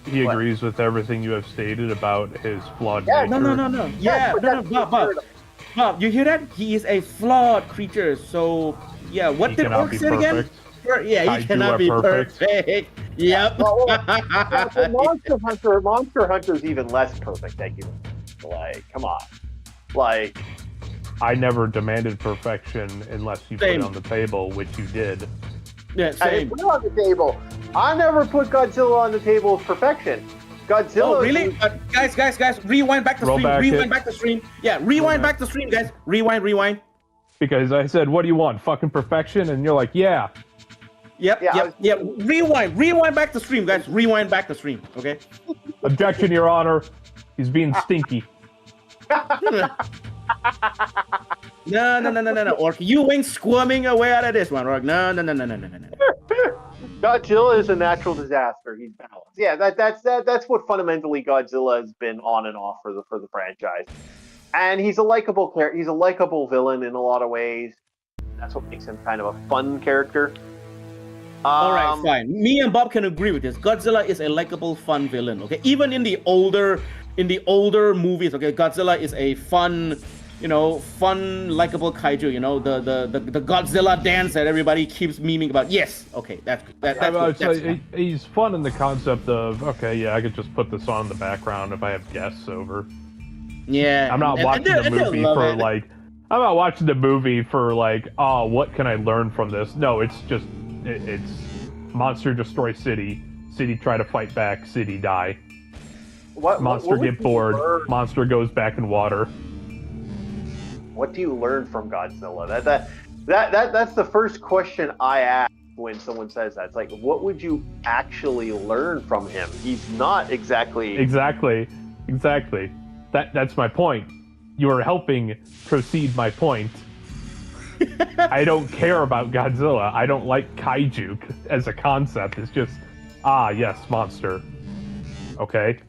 B: He agrees with everything you have stated about his flawed nature.
C: No. Bob, you hear that? He is a flawed creature. So, yeah, what
B: he
C: did Orc say again? Yeah, he cannot be perfect. Yep.
A: Monster Hunter's even less perfect. Thank you. Like, come on. Like,
B: I never demanded perfection unless you put it on the table, which you did.
C: Yeah, same.
A: I didn't put it on the table. I never put Godzilla on the table of perfection. Godzilla.
C: Oh, really? Guys, rewind back the stream. Rewind back the stream. Yeah, rewind back the stream, guys. Rewind.
B: Because I said, what do you want? Fucking perfection? And you're like, yeah.
C: Yep. Rewind back the stream, guys. Rewind back the stream, okay?
B: Objection, Your Honor. He's being stinky.
C: No. Orc, you ain't squirming away out of this one, Orc. No.
A: Godzilla is a natural disaster. He's balanced. Yeah, that's what fundamentally Godzilla has been on and off for the franchise. And he's a likable character. He's a likable villain in a lot of ways. That's what makes him kind of a fun character.
C: All right, fine. Me and Bob can agree with this. Godzilla is a likable, fun villain. Okay, even in the older movies, okay, Godzilla is a fun, likable kaiju. The Godzilla dance that everybody keeps memeing about. Yes, okay, that's good.
B: He's fun in the concept of I could just put this on in the background if I have guests over.
C: Yeah,
B: I'm not watching the movie for like. I'm not watching the movie for like, oh, what can I learn from this? No, it's just. It's monster destroy city, city try to fight back, city die. Monster
A: what would
B: get
A: you
B: bored,
A: learn-
B: monster goes back in water.
A: What do you learn from Godzilla? That's the first question I ask when someone says that. It's like, what would you actually learn from him? He's not exactly.
B: Exactly. That's my point. You are helping proceed my point. I don't care about Godzilla. I don't like kaiju as a concept. It's just, yes, monster. Okay.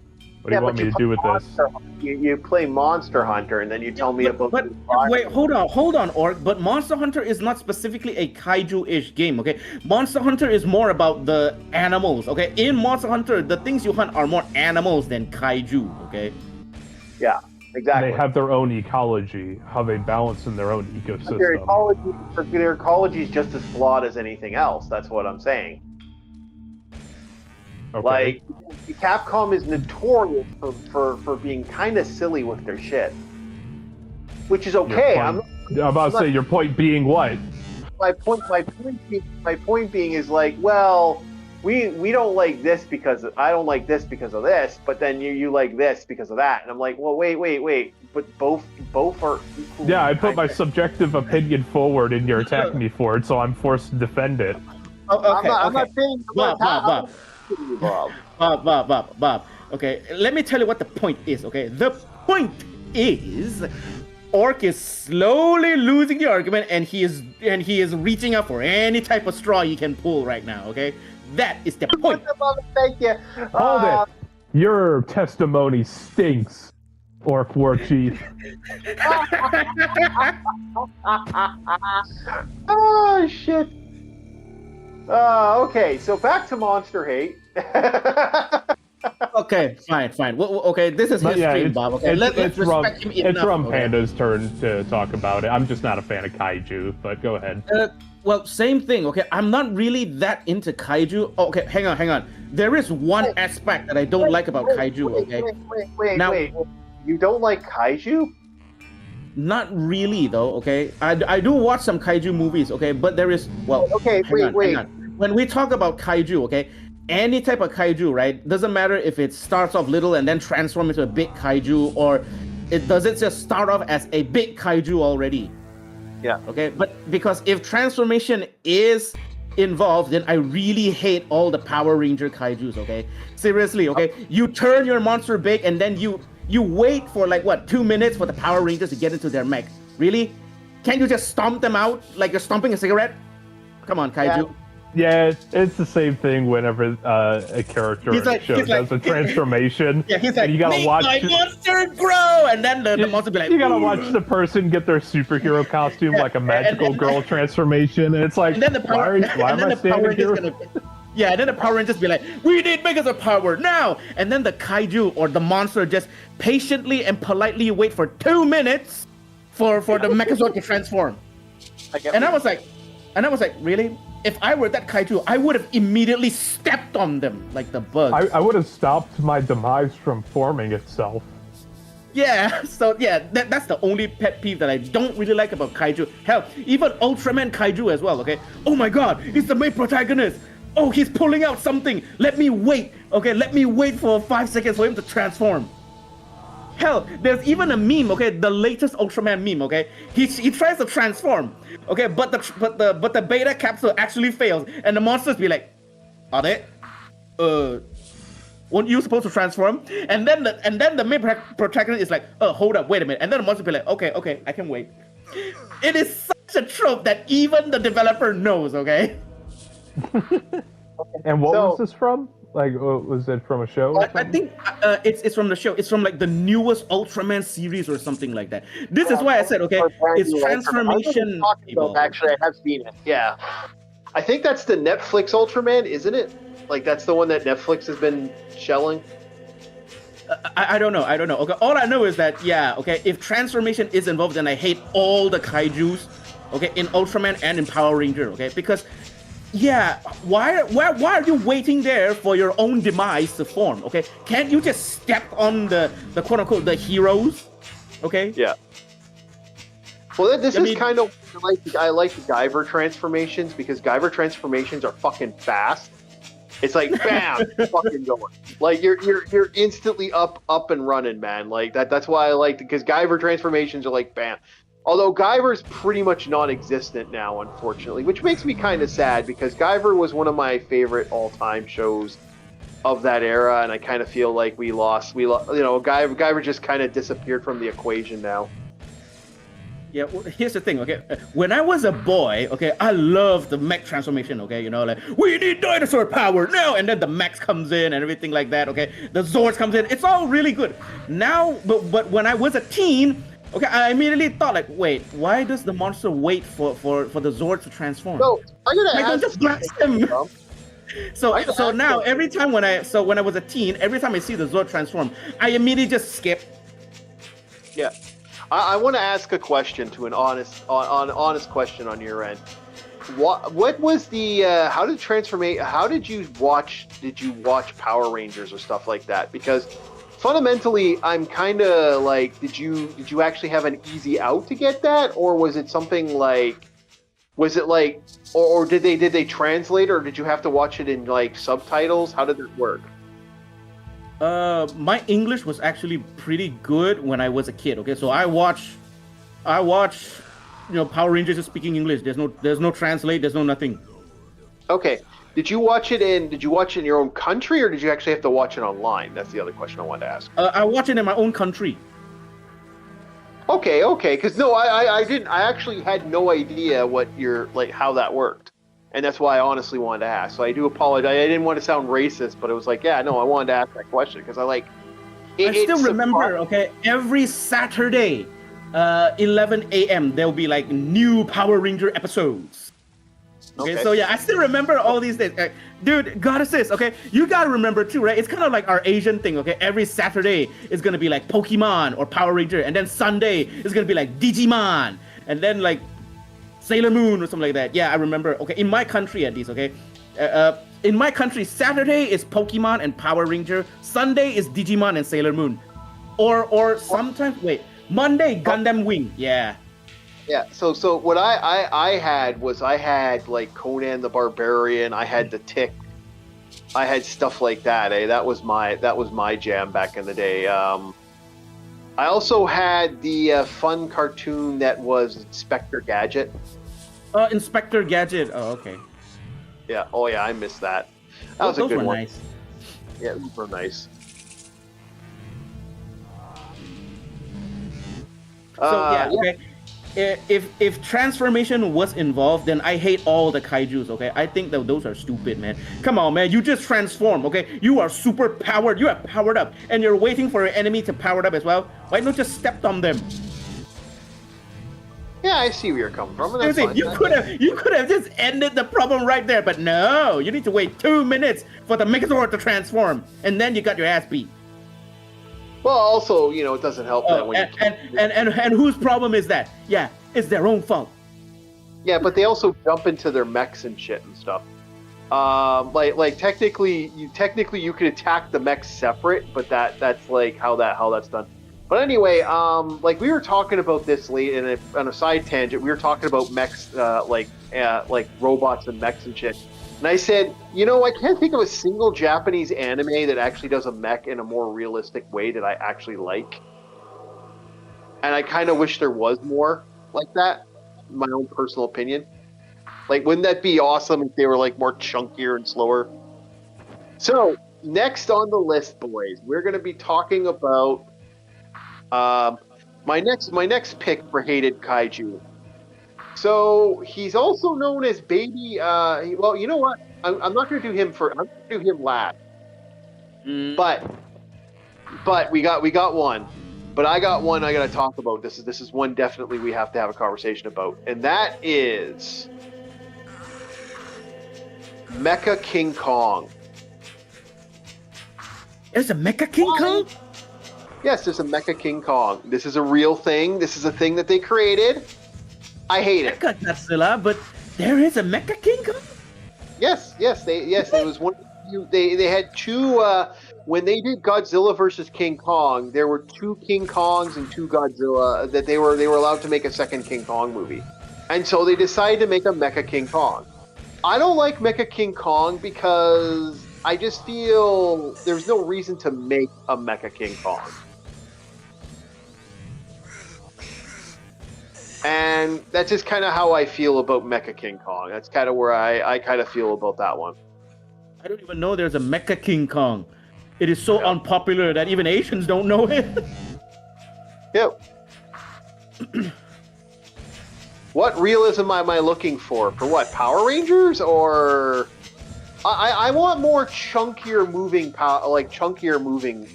B: What do you want me to do with this?
A: You play Monster Hunter, and then you tell me about.
C: But wait, hold on, Orc. But Monster Hunter is not specifically a kaiju-ish game, okay? Monster Hunter is more about the animals, okay? In Monster Hunter, the things you hunt are more animals than kaiju, okay?
A: Yeah, exactly.
B: They have their own ecology, how they balance in their own ecosystem.
A: Their ecology is just as flawed as anything else. That's what I'm saying.
B: Okay.
A: Like, Capcom is notorious for being kind of silly with their shit, which is okay.
B: I'm about to say your point being what?
A: My point being is like, well, we don't like this because I don't like this because of this, but then you like this because of that, and I'm like, well, wait, but both are equally.
B: Yeah, I put my subjective opinion forward, and you're attacking me for it, so I'm forced to defend it.
C: Oh, okay,
A: I'm not saying.
C: Bob. Okay, let me tell you what the point is. Okay, the point is, Orc is slowly losing the argument, and he is reaching out for any type of straw he can pull right now. Okay, that is the point.
A: Thank you.
B: Hold it. Your testimony stinks, Orc War Chief.
A: Oh shit. Okay, so back to Monster Hate.
C: Okay, fine. Well, okay, this is his stream, Bob. Okay, let's respect him enough.
B: It's Rum Panda's turn to talk about it. I'm just not a fan of kaiju, but go ahead.
C: Well, same thing. Okay, I'm not really that into kaiju. Okay, hang on. There is one aspect that I don't like about kaiju. Okay.
A: Wait. You don't like kaiju?
C: Not really, though. Okay, I do watch some kaiju movies. Okay, but there is Hang on. When we talk about kaiju, okay, any type of kaiju, right? Doesn't matter if it starts off little and then transforms into a big kaiju, or it just start off as a big kaiju already.
A: Yeah.
C: Okay, but because if transformation is involved, then I really hate all the Power Ranger kaijus. Okay, seriously. Okay, you turn your monster big and then you wait for 2 minutes for the Power Rangers to get into their mech. Really? Can't you just stomp them out like you're stomping a cigarette? Come on, kaiju.
B: Yeah, it's the same thing whenever a character in a show does a transformation.
C: Yeah, he's like,
B: you gotta watch
C: my monster grow, and then the monster be like,
B: you gotta watch the person get their superhero costume like a magical girl transformation, and it's like,
C: and then the power,
B: why am I standing here?
C: Yeah, and then the Power Rangers be like, we need Megas of Power now! And then the kaiju or the monster just patiently and politely wait for 2 minutes for the Megazord to transform. And I was like, really? If I were that kaiju, I would have immediately stepped on them like the bug.
B: I would have stopped my demise from forming itself.
C: Yeah, so yeah, that's the only pet peeve that I don't really like about kaiju. Hell, even Ultraman kaiju as well, okay? Oh my god, he's the main protagonist! Oh, he's pulling out something! Let me wait, okay? Let me wait for 5 seconds for him to transform. Hell, there's even a meme, okay? The latest Ultraman meme, okay? He tries to transform, okay? But the beta capsule actually fails, and the monsters be like, "Are they? Weren't you supposed to transform?" And then the main protagonist is like, "Oh, hold up, wait a minute." And then the monster be like, "Okay, I can wait." It is such a trope that even the developer knows, okay?
B: And what was this from? Was it from a show?
C: I think it's from the show. It's from the newest Ultraman series or something like that. This is why I said, okay, it's transformation.
A: Actually, I have seen it. Yeah, I think that's the Netflix Ultraman, isn't it? That's the one that Netflix has been shelling.
C: I don't know. Okay, all I know is that if transformation is involved, then I hate all the kaijus. Okay, in Ultraman and in Power Ranger. Okay, because. Yeah, why are you waiting there for your own demise to form? Okay, can't you just step on the quote unquote the heroes? Okay.
A: Yeah. Well, this is kind of I like the Guyver transformations because Guyver transformations are fucking fast. It's like bam, fucking going. Like you're instantly up and running, man. Like that's why I like it, because Guyver transformations are like bam. Although Guyver's pretty much non-existent now, unfortunately, which makes me kind of sad because Guyver was one of my favorite all-time shows of that era, and I kind of feel like we lost. Guyver just kind of disappeared from the equation now.
C: Yeah, well, here's the thing, okay? When I was a boy, okay, I loved the mech transformation, okay? You know, like, we need dinosaur power now! And then the mechs comes in and everything like that, okay? The Zords comes in. It's all really good. Now, but when I was a teen, okay, I immediately thought, like, wait, why does the monster wait for the Zords to transform?
A: So, I'm going to
C: don't just blast them. So now, every time when I was a teen, every time I see the Zord transform, I immediately just skip.
A: Yeah. I want to ask a question to an honest question on your end. What was the how did you watch Power Rangers or stuff like that? Because fundamentally, I'm kind of like, did you actually have an easy out to get that, or was it something like, or did they translate, or did you have to watch it in like subtitles? How did it work?
C: My English was actually pretty good when I was a kid. Okay, so I watch, Power Rangers just speaking English. There's no translate. There's no nothing.
A: Okay. Did you watch it in your own country, or did you actually have to watch it online? That's the other question I wanted to ask.
C: I watch it in my own country.
A: Okay. Because no, I didn't. I actually had no idea how that worked. And that's why I honestly wanted to ask. So I do apologize. I didn't want to sound racist, but it was like, yeah, no, I wanted to ask that question because I still
C: remember, okay, every Saturday, 11 a.m., there'll be like new Power Ranger episodes. Okay, so yeah, I still remember all these days. Dude, goddesses, okay, you gotta remember too, right? It's kind of like our Asian thing, okay? Every Saturday is gonna be like Pokemon or Power Ranger, and then Sunday is gonna be like Digimon, and then like Sailor Moon or something like that. Yeah, I remember. Okay, in my country at least, okay? In my country, Saturday is Pokemon and Power Ranger. Sunday is Digimon and Sailor Moon. Or sometimes, Monday, Gundam Wing. Yeah.
A: Yeah, so what I had like Conan the Barbarian, I had the Tick, I had stuff like that, That was my jam back in the day. I also had the fun cartoon that was Inspector Gadget.
C: Inspector Gadget. Oh, okay.
A: Yeah. Oh, yeah. I missed that. That was a good one.
C: Nice.
A: Yeah, those were nice.
C: So yeah. Okay. If transformation was involved, then I hate all the kaijus, okay? I think that those are stupid, man. Come on, man. You just transform, okay? You are super powered. You are powered up. And you're waiting for your enemy to power up as well. Why not just step on them?
A: Yeah, I see where you're coming from.
C: You could have just ended the problem right there, but no. You need to wait 2 minutes for the Megazord to transform. And then you got your ass beat.
A: Well, also, it doesn't help that when
C: and whose problem is that? Yeah, it's their own fault.
A: Yeah, but they also jump into their mechs and shit and stuff. Like technically you could attack the mechs separate, but that's like how that's done. But anyway, like we were talking about this late on a side tangent. We were talking about mechs, like robots and mechs and shit. And I said, I can't think of a single Japanese anime that actually does a mech in a more realistic way that I actually like. And I kind of wish there was more like that, in my own personal opinion. Like, wouldn't that be awesome if they were like more chunkier and slower? So, next on the list, boys, we're going to be talking about my next pick for hated kaiju. So he's also known as Baby. Well, you know what? I'm not going to do him I'm going to do him last. But we got one. But I got one I got to talk about. This is one definitely we have to have a conversation about, and that is Mecha King Kong.
C: There's a Mecha King Kong?
A: Yes, there's a Mecha King Kong. This is a real thing. This is a thing that they created. I hate it.
C: Mecha Godzilla, but there is a Mecha King Kong?
A: Yes. It was one. They had two. When they did Godzilla versus King Kong, there were two King Kongs and two Godzilla that they were allowed to make a second King Kong movie, and so they decided to make a Mecha King Kong. I don't like Mecha King Kong because I just feel there's no reason to make a Mecha King Kong. And that's just kind of how I feel about Mecha King Kong. That's kind of where I kind of feel about that one.
C: I don't even know there's a Mecha King Kong. It is so unpopular that even Asians don't know it.
A: Yep. What realism am I looking for? For what? Power Rangers? Or I want more chunkier moving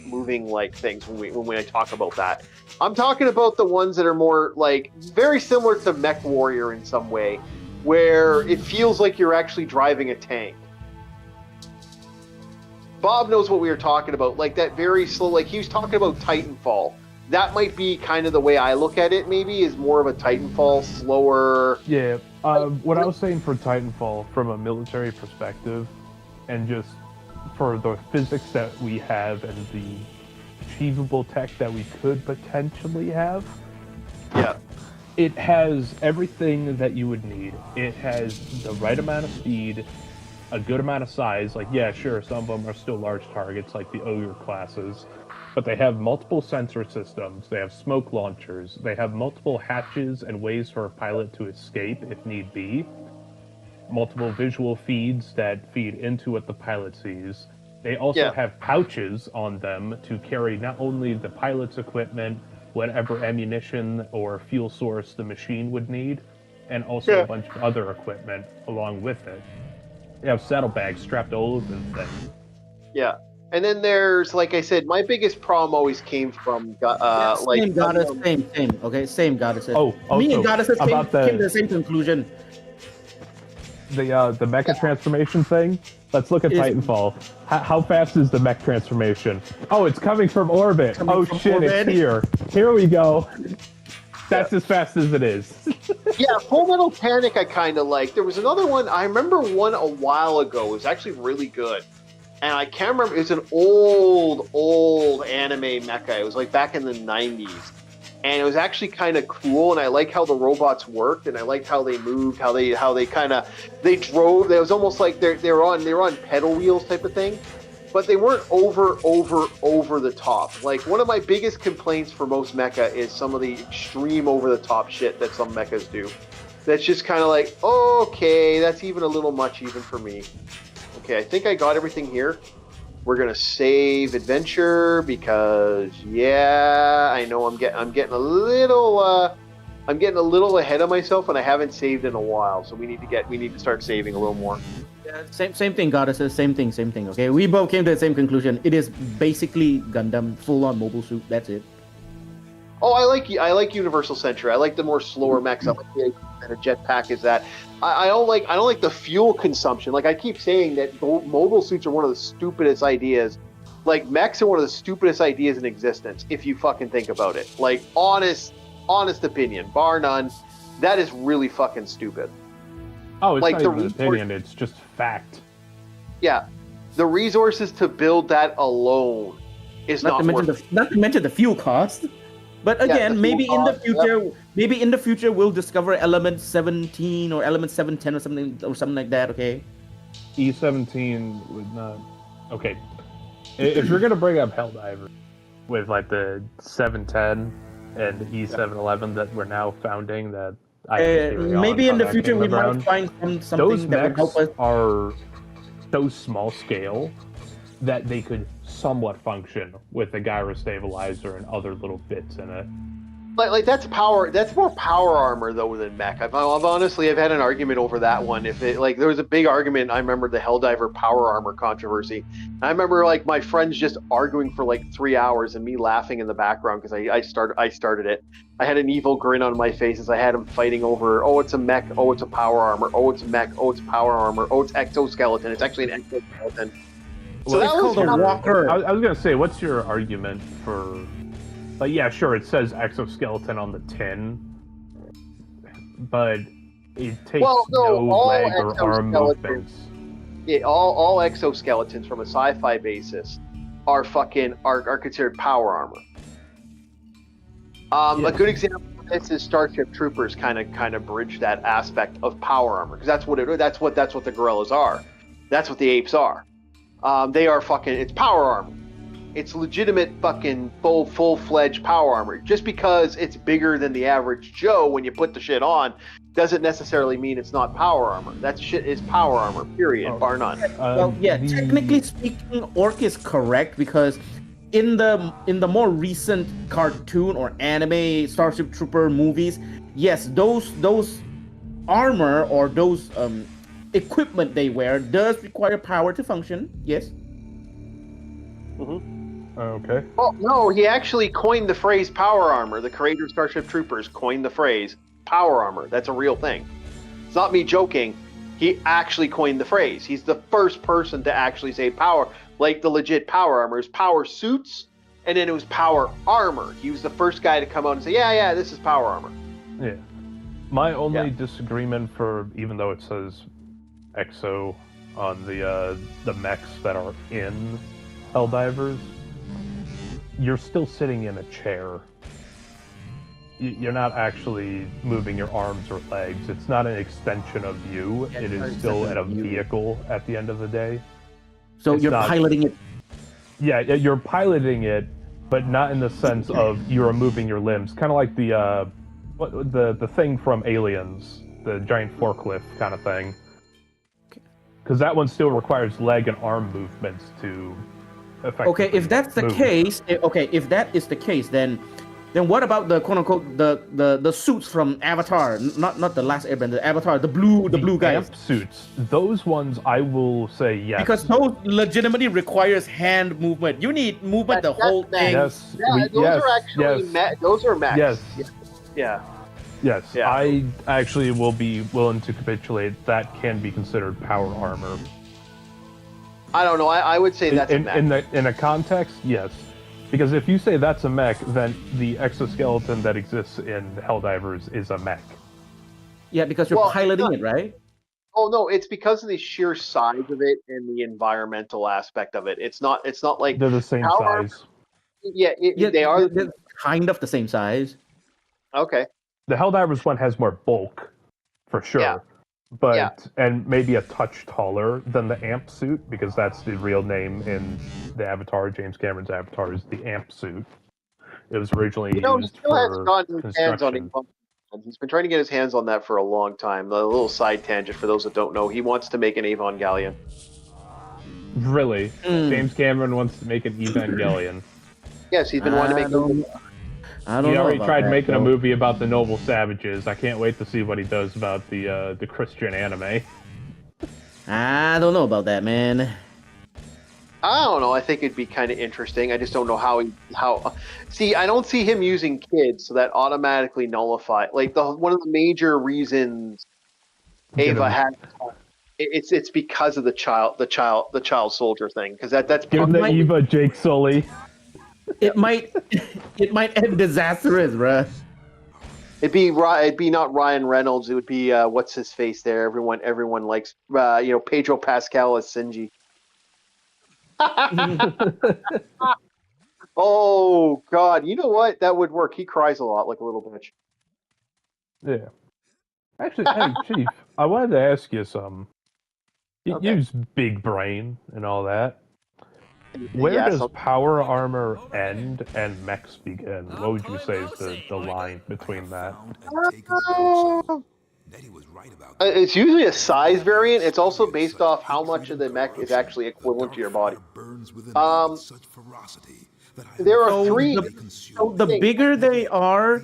A: moving like things when I talk about that. I'm talking about the ones that are more like very similar to Mech Warrior in some way, where it feels like you're actually driving a tank. Bob knows what we were talking about, like that very slow, like he was talking about Titanfall. That might be kind of the way I look at it, maybe, is more of a Titanfall, slower.
B: Yeah, what I was saying for Titanfall from a military perspective, and just for the physics that we have and the achievable tech that we could potentially have.
A: Yeah.
B: It has everything that you would need. It has the right amount of speed, a good amount of size. Like, yeah, sure, some of them are still large targets, like the Ogre classes, but they have multiple sensor systems, they have smoke launchers, they have multiple hatches and ways for a pilot to escape if need be, multiple visual feeds that feed into what the pilot sees. They also have pouches on them to carry not only the pilot's equipment, whatever ammunition or fuel source the machine would need, and also a bunch of other equipment along with it. They have saddlebags strapped all over the thing.
A: Yeah. And then there's, like I said, my biggest problem always came from
C: same goddess, same. Okay, same goddesses. Me and goddesses came to the same conclusion.
B: The mecha transformation thing. Let's look at Titanfall. How fast is the mech transformation? Oh, it's coming from orbit. Shit, it's here. Here we go. That's as fast as it is.
A: Yeah, Full Metal Panic I kind of like. There was another one, I remember one a while ago. It was actually really good. And I can't remember, it's an old anime mecha. It was like back in the 90s. And it was actually kind of cool, and I like how the robots worked, and I liked how they moved, how they drove. It was almost like they were on pedal wheels type of thing, but they weren't over the top. Like, one of my biggest complaints for most mecha is some of the extreme over the top shit that some mechas do. That's just kind of like, okay, that's even a little much even for me. Okay, I think I got everything here. We're gonna save adventure because I know I'm getting a little ahead of myself, and I haven't saved in a while. So we need to start saving a little more.
C: Yeah, same thing, goddesses. Same thing. Okay, we both came to the same conclusion. It is basically Gundam, full on mobile suit. That's it.
A: Oh, I like Universal Century. I like the more slower mechs. I like the kind of jetpack is that. I don't like the fuel consumption. Like I keep saying that mobile suits are one of the stupidest ideas. Like mechs are one of the stupidest ideas in existence if you fucking think about it. Like honest opinion, bar none, that is really fucking stupid.
B: Oh, it's like not even an opinion, it's just fact.
A: Yeah. The resources to build that alone is not worth it.
C: Not to mention the fuel cost. But again, maybe in the future we'll discover element 17 or element 710 or something like that. Okay.
B: E17 would not. Okay. If you're gonna bring up Helldiver with like the 710 and E711 that we're now founding, that
C: maybe in the future we might find something
B: those
C: that would help us.
B: Are so small scale that they could somewhat function with a gyro stabilizer and other little bits in it.
A: Like that's power. That's more power armor though than mech. I've honestly had an argument over that one. If it there was a big argument. I remember the Helldiver power armor controversy. I remember like my friends just arguing for like 3 hours and me laughing in the background because I started it. I had an evil grin on my face as I had them fighting over. Oh, it's a mech. Oh, it's a power armor. Oh, it's mech. Oh, it's power armor. Oh, it's exoskeleton. It's actually an exoskeleton.
C: So that was called a walker.
B: I was gonna say, what's your argument for? Like, yeah, sure, it says exoskeleton on the tin, but it takes no leg or arm movements.
A: Yeah, all exoskeletons from a sci-fi basis are considered power armor. A good example of this is Starship Troopers. Kind of bridge that aspect of power armor because that's what the gorillas are. That's what the apes are. They are fucking. It's power armor. It's legitimate fucking full-fledged power armor. Just because it's bigger than the average Joe when you put the shit on, doesn't necessarily mean it's not power armor. That shit is power armor. Period, bar none.
C: Well, yeah, technically speaking, Orc is correct because in the more recent cartoon or anime Starship Trooper movies, yes, those armor or those equipment they wear does require power to function. Yes.
B: Okay.
A: Well, no, he actually coined the phrase power armor. The creator of Starship Troopers coined the phrase power armor. That's a real thing. It's not me joking. He actually coined the phrase. He's the first person to actually say power, like the legit power armor is power suits, and then it was power armor. He was the first guy to come out and say, yeah, this is power armor.
B: Yeah. My only disagreement even though it says EXO on the mechs that are in Helldivers, you're still sitting in a chair. You're not actually moving your arms or legs. It's not an extension of you. It is still a vehicle at the end of the day.
C: So you're piloting it.
B: Yeah, you're piloting it, but not in the sense of you're moving your limbs. Kind of like the thing from Aliens, the giant forklift kind of thing. Because that one still requires leg and arm movements to effectively
C: Okay, if that's the
B: move.
C: case, if that is the case, then what about the quote unquote the suits from Avatar? Not the last Airbender, the Avatar, the blue guys.
B: Amp suits, those ones I will say yes.
C: Because those legitimately requires hand movement. You need movement the whole thing.
B: Yes,
A: Those are actually those are mechs.
B: Yes.
A: Yeah.
B: Yes,
A: Yeah.
B: I actually will be willing to capitulate. That can be considered power armor.
A: I don't know. I would say that's a mech.
B: In a context, yes. Because if you say that's a mech, then the exoskeleton that exists in Helldivers is a mech.
C: Yeah, because you're piloting it, right?
A: Oh no, it's because of the sheer size of it and the environmental aspect of it. It's not like
B: They're the same size.
A: Yeah, they are.
C: They're kind of the same size.
A: Okay.
B: The Helldivers one has more bulk, for sure.
A: Yeah.
B: But and maybe a touch taller than the amp suit, because that's the real name in the Avatar. James Cameron's Avatar is the amp suit. It was originally
A: he
B: used
A: still
B: for
A: hasn't gotten his hands on it.
B: construction.
A: He's been trying to get his hands on that for a long time. A little side tangent for those that don't know. He wants to make an Avon Galleon.
B: Really? James Cameron wants to make an Evangelion.
A: Yes, he's been wanting to make.
C: I don't
B: He
C: know.
B: already
C: about
B: tried
C: that,
B: making a
C: though.
B: movie about the noble savages. I can't wait to see what he does about the Christian anime.
C: I don't know about that, man.
A: I don't know. I think it'd be kind of interesting. I just don't know how. See, I don't see him using kids, so that automatically nullify. Like one of the major reasons Ava had. It's because of the child soldier thing. Because that's
B: Give him the Eva Jake Sully.
C: It might end disastrous, bruh.
A: It'd be not Ryan Reynolds. It would be what's his face there. Everyone likes Pedro Pascal as Sinji. Oh God! You know what? That would work. He cries a lot, like a little bitch.
B: Yeah. Actually, hey Chief, I wanted to ask you something. You use big brain and all that. Where does power armor end and mechs begin? What would you say is the line between that?
A: It's usually a size variant. It's also based off how much of the mech is actually equivalent to your body. There are three.
C: So the bigger they are,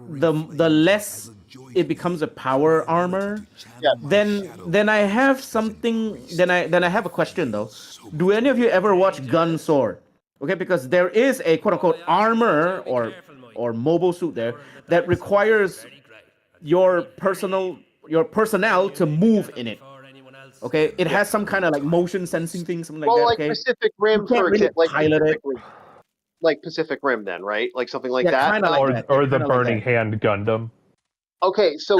C: the less it becomes a power armor.
A: Yeah.
C: Then I have something. Then I have a question though. Do any of you ever watch Gun Sword? Okay, because there is a quote unquote armor or mobile suit there that requires your personnel to move in it. Okay, it has some kind of like motion sensing thing, something like that.
A: Like
C: Okay?
A: Pacific Rim,
C: You can't
A: for
C: really
A: example,
C: pilot it.
A: like Pacific Rim, then, right? Like something like
C: Yeah,
A: that.
C: kinda like that.
B: Or the
C: Kinda like
B: Burning
C: that.
B: Hand Gundam.
A: Okay, so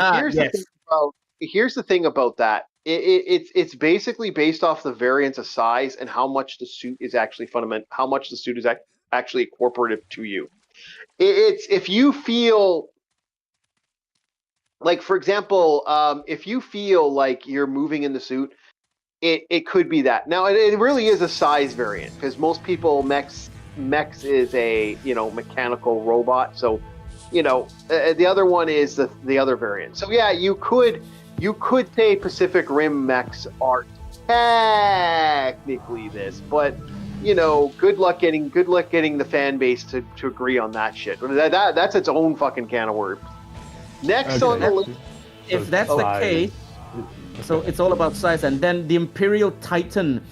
A: here's the thing about that. It's basically based off the variance of size and how much the suit is actually how much the suit is actually incorporative to you. It's if you feel like, for example, if you feel like you're moving in the suit, it could be that. Now it really is a size variant because most people mechs is a mechanical robot. So the other one is the other variant. So yeah, you could say Pacific Rim mechs are technically this, but good luck getting the fan base to agree on that shit. That's its own fucking can of worms. Next on the list,
C: if that's the case, so it's all about size, and then the Imperial Titan.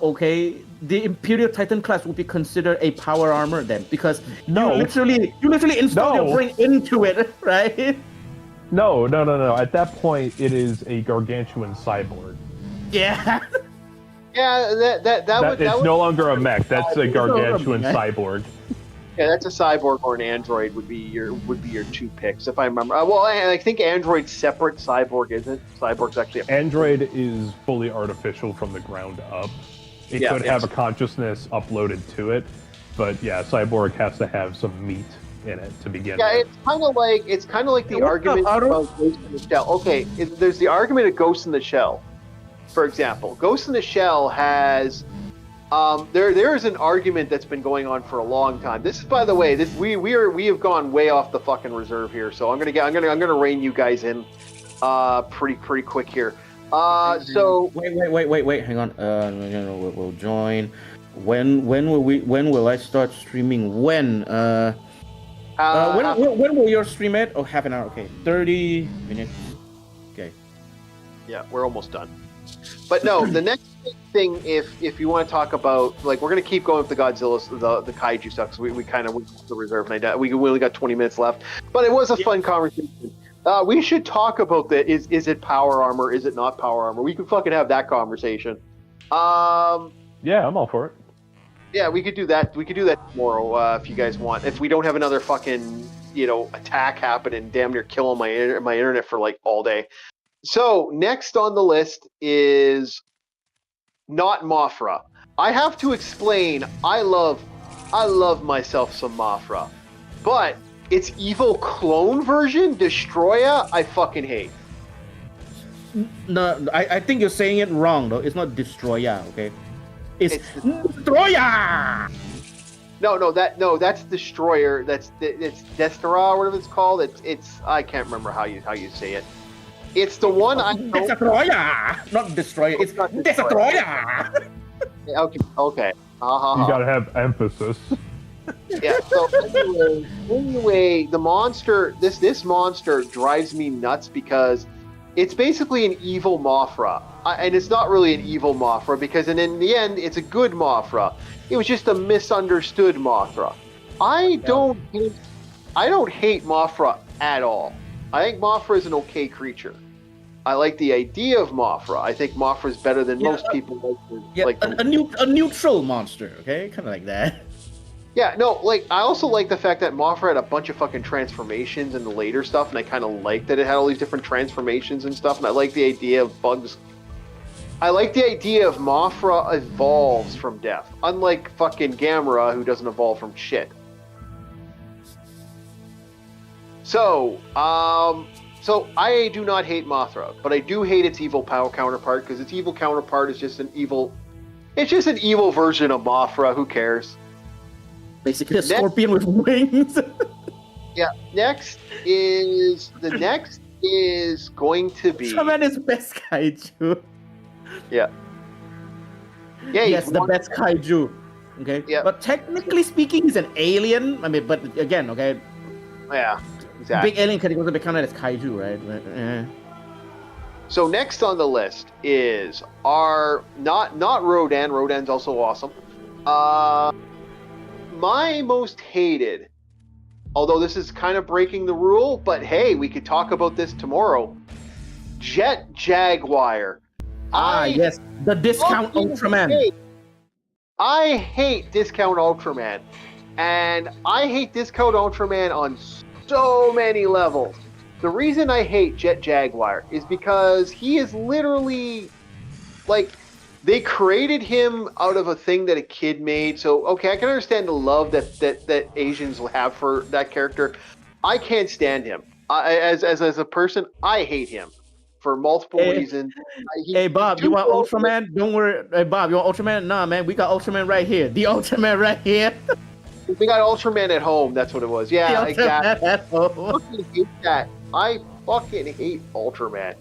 C: Okay, the Imperial Titan class will be considered a power armor then, because you literally install your brain into it, right?
B: No. At that point, it is a gargantuan cyborg.
C: Yeah.
A: Yeah, that would
B: no longer a mech. That's a gargantuan cyborg.
A: Yeah, that's a cyborg or an android would be your two picks if I remember. Well, I think android's separate. Cyborg isn't. Cyborg's actually
B: Android is fully artificial from the ground up. It could have a consciousness uploaded to it, but yeah, cyborg has to have some meat in it to begin with.
A: Yeah, it's kind of like the argument about Ghost in the Shell. Okay, there's the argument of Ghost in the Shell. For example, Ghost in the Shell has there is an argument that's been going on for a long time. This is, by the way, we have gone way off the fucking reserve here. So I'm gonna rein you guys in pretty quick here. So
C: wait, hang on. We'll join. When will I start streaming? When will your stream at? Oh, half an hour. Okay, 30 minutes. Okay.
A: Yeah, we're almost done. But no, the next thing, if you want to talk about, like, we're going to keep going with the Godzilla, the kaiju stuff, because we kind of went to the reserve, and we only got 20 minutes left. But it was a fun conversation. We should talk about is it power armor, is it not power armor? We could fucking have that conversation.
B: Yeah, I'm all for it.
A: Yeah, we could do that. We could do that tomorrow if you guys want. If we don't have another fucking, attack happening, damn near killing my internet for like all day. So next on the list is not Mothra. I have to explain. I love myself some Mothra, but its evil clone version, Destroya, I fucking hate.
C: No, I think you're saying it wrong though. It's not Destroya, okay? It's Destroya.
A: No, that's Destroyer. It's Destroya, whatever it's called. It's I can't remember how you say it. It's the one I know.
C: Destroya, not Destroyer. It's Destroya.
A: Okay.
B: You gotta have emphasis.
A: Yeah. So anyway, the monster. This monster drives me nuts because it's basically an evil Mothra, and it's not really an evil Mothra because, in the end, it's a good Mothra. It was just a misunderstood Mothra. I don't hate Mothra at all. I think Mothra is an okay creature. I like the idea of Mothra. I think Mothra is better than most people like.
C: A neutral monster, okay, kind of like that.
A: Yeah, no, like, I also like the fact that Mothra had a bunch of fucking transformations in the later stuff, and I kind of like that it had all these different transformations and stuff, and I like the idea of bugs. I like the idea of Mothra evolves from death, unlike fucking Gamera, who doesn't evolve from shit. So I do not hate Mothra, but I do hate its evil power counterpart, because its evil counterpart is just an evil version of Mothra. Who cares?
C: Basically a scorpion with wings.
A: Yeah. Next is going to be
C: Shaman is best kaiju.
A: Yeah. Yeah.
C: Yes, the best kaiju. Okay.
A: Yeah.
C: But technically speaking, he's an alien. I mean, but again, okay.
A: Yeah. Exactly.
C: Big alien category be counted as kaiju, right? But,
A: So next on the list is our not Rodan. Rodan's also awesome. My most hated, although this is kind of breaking the rule, but hey, we could talk about this tomorrow. Jet Jaguar.
C: Yes, the discount Ultraman.
A: I hate discount Ultraman, and I hate discount Ultraman on so many levels. The reason I hate Jet Jaguar is because he is literally like, they created him out of a thing that a kid made. So, okay, I can understand the love that Asians will have for that character. I can't stand him. As a person, I hate him. for multiple
C: Hey,
A: reasons.
C: Hey Bob,
A: he's
C: you
A: too
C: want
A: close.
C: Ultraman? Don't worry. Hey Bob, you want Ultraman? Nah, man, we got Ultraman right here. The Ultraman right here.
A: We got Ultraman at home. That's what it was.
C: The
A: Yeah,
C: Ultraman
A: exactly.
C: at home.
A: I fucking hate that. I fucking hate Ultraman.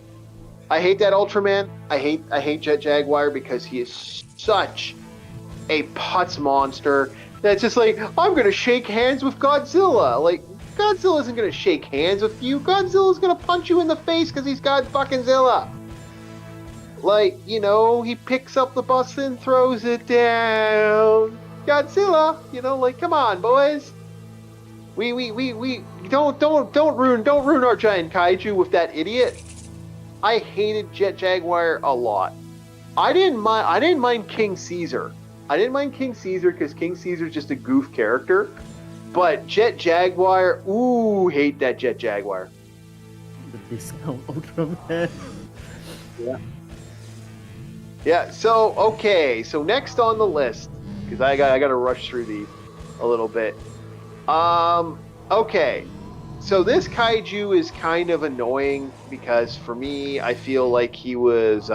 A: I hate that Ultraman. I hate Jet Jaguar because he is such a putz monster that's just like, I'm gonna shake hands with Godzilla. Like, Godzilla isn't gonna shake hands with you. Godzilla's gonna punch you in the face because he's God fucking Zilla. Like, you know, he picks up the bus and throws it down. Godzilla, you know, like, come on, boys. We don't ruin our giant kaiju with that idiot. I hated Jet Jaguar a lot. I didn't mind King Caesar. I didn't mind King Caesar because King Caesar's just a goof character. But Jet Jaguar, ooh, hate that Jet Jaguar.
C: The discount Ultraman.
A: Yeah. Yeah, so okay, so next on the list, because I got to rush through these a little bit. Okay. So this kaiju is kind of annoying because for me, I feel like he was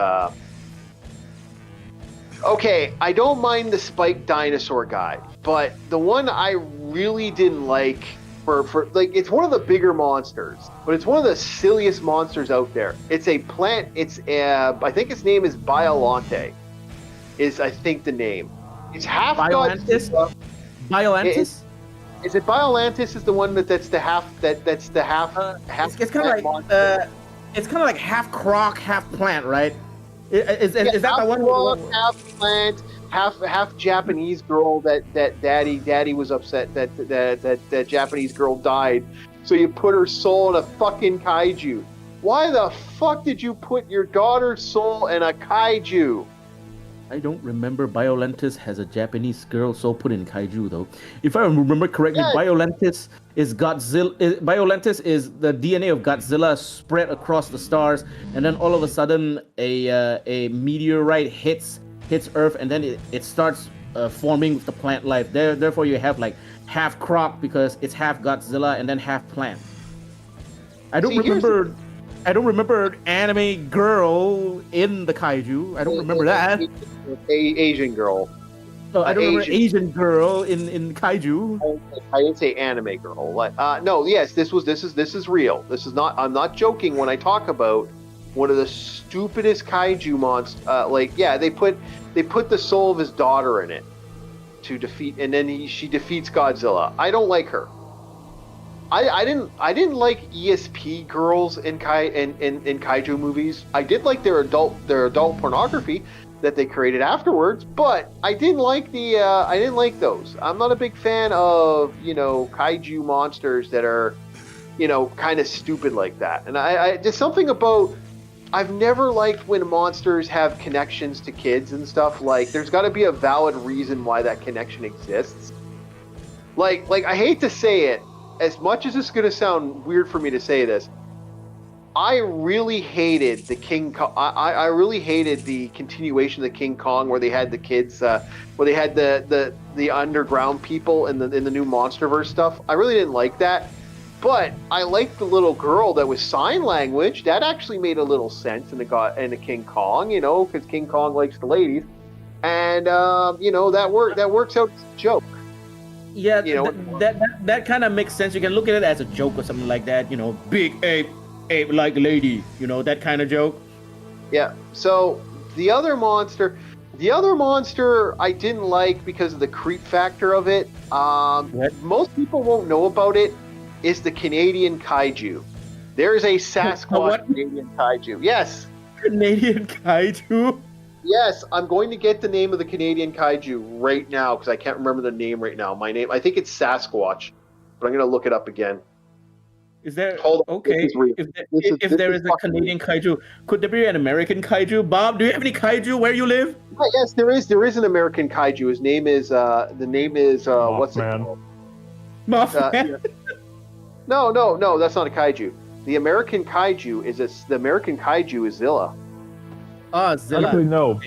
A: okay, I don't mind the spiked dinosaur guy, but the one I really didn't like for like, it's one of the bigger monsters, but it's one of the silliest monsters out there. It's a plant. It's I think its name is Biolante. Is I think the name. It's half
C: Biolantis?
A: Godzilla.
C: Biolantis?
A: Is it Biolantis? Is the one that's the half that's the half half.
C: It's kind of like
A: monster?
C: it's kind of like half croc, half plant, right? Is that
A: half
C: the one?
A: frog, half plant, half Japanese girl that daddy was upset that Japanese girl died, so you put her soul in a fucking kaiju. Why the fuck did you put your daughter's soul in a kaiju?
C: I don't remember Biolantis has a Japanese girl soul put in kaiju though. If I remember correctly,
A: Yeah.
C: Biolantis is Godzilla. Biolantis is the DNA of Godzilla spread across the stars, and then all of a sudden a meteorite hits Earth, and then it starts forming with the plant life. Therefore, you have like half croc because it's half Godzilla and then half plant. I don't remember anime girl in the kaiju. I don't remember that.
A: Asian girl.
C: No, I don't remember Asian girl in kaiju.
A: I didn't say anime girl. No, yes, this is real. This is not. I'm not joking when I talk about one of the stupidest kaiju monsters. They put the soul of his daughter in it to defeat, and then she defeats Godzilla. I don't like her. I didn't like ESP girls in kaiju movies. I did like their adult pornography that they created afterwards, but I didn't like those. I'm not a big fan of, kaiju monsters that are, kind of stupid like that. And I there's something about, I've never liked when monsters have connections to kids and stuff. Like, there's got to be a valid reason why that connection exists. Like I hate to say it, as much as it's going to sound weird for me to say this, I really hated the King Kong. I really hated the continuation of the King Kong where they had the kids, where they had the underground people in the new MonsterVerse stuff. I really didn't like that, but I liked the little girl that was sign language. That actually made a little sense in the King Kong, because King Kong likes the ladies, and that works out as a joke.
C: Yeah, that kind of makes sense. You can look at it as a joke or something like that. Big ape like lady. That kind of joke.
A: Yeah. So the other monster I didn't like because of the creep factor of it. Most people won't know about it. Is the Canadian kaiju? There is a Sasquatch Canadian kaiju. Yes.
C: Canadian kaiju.
A: Yes, I'm going to get the name of the Canadian kaiju right now because I can't remember the name right now. I think it's Sasquatch, but I'm going to look it up again.
C: Is there?
A: Hold on,
C: okay. If there is a Canadian kaiju, could there be an American kaiju? Bob, do you have any kaiju where you live?
A: Yes, there is. There is an American kaiju. His name is. What's it called?
C: Mothman.
A: No, that's not a kaiju. The American kaiju is Zilla.
C: Zilla.
B: Actually, no.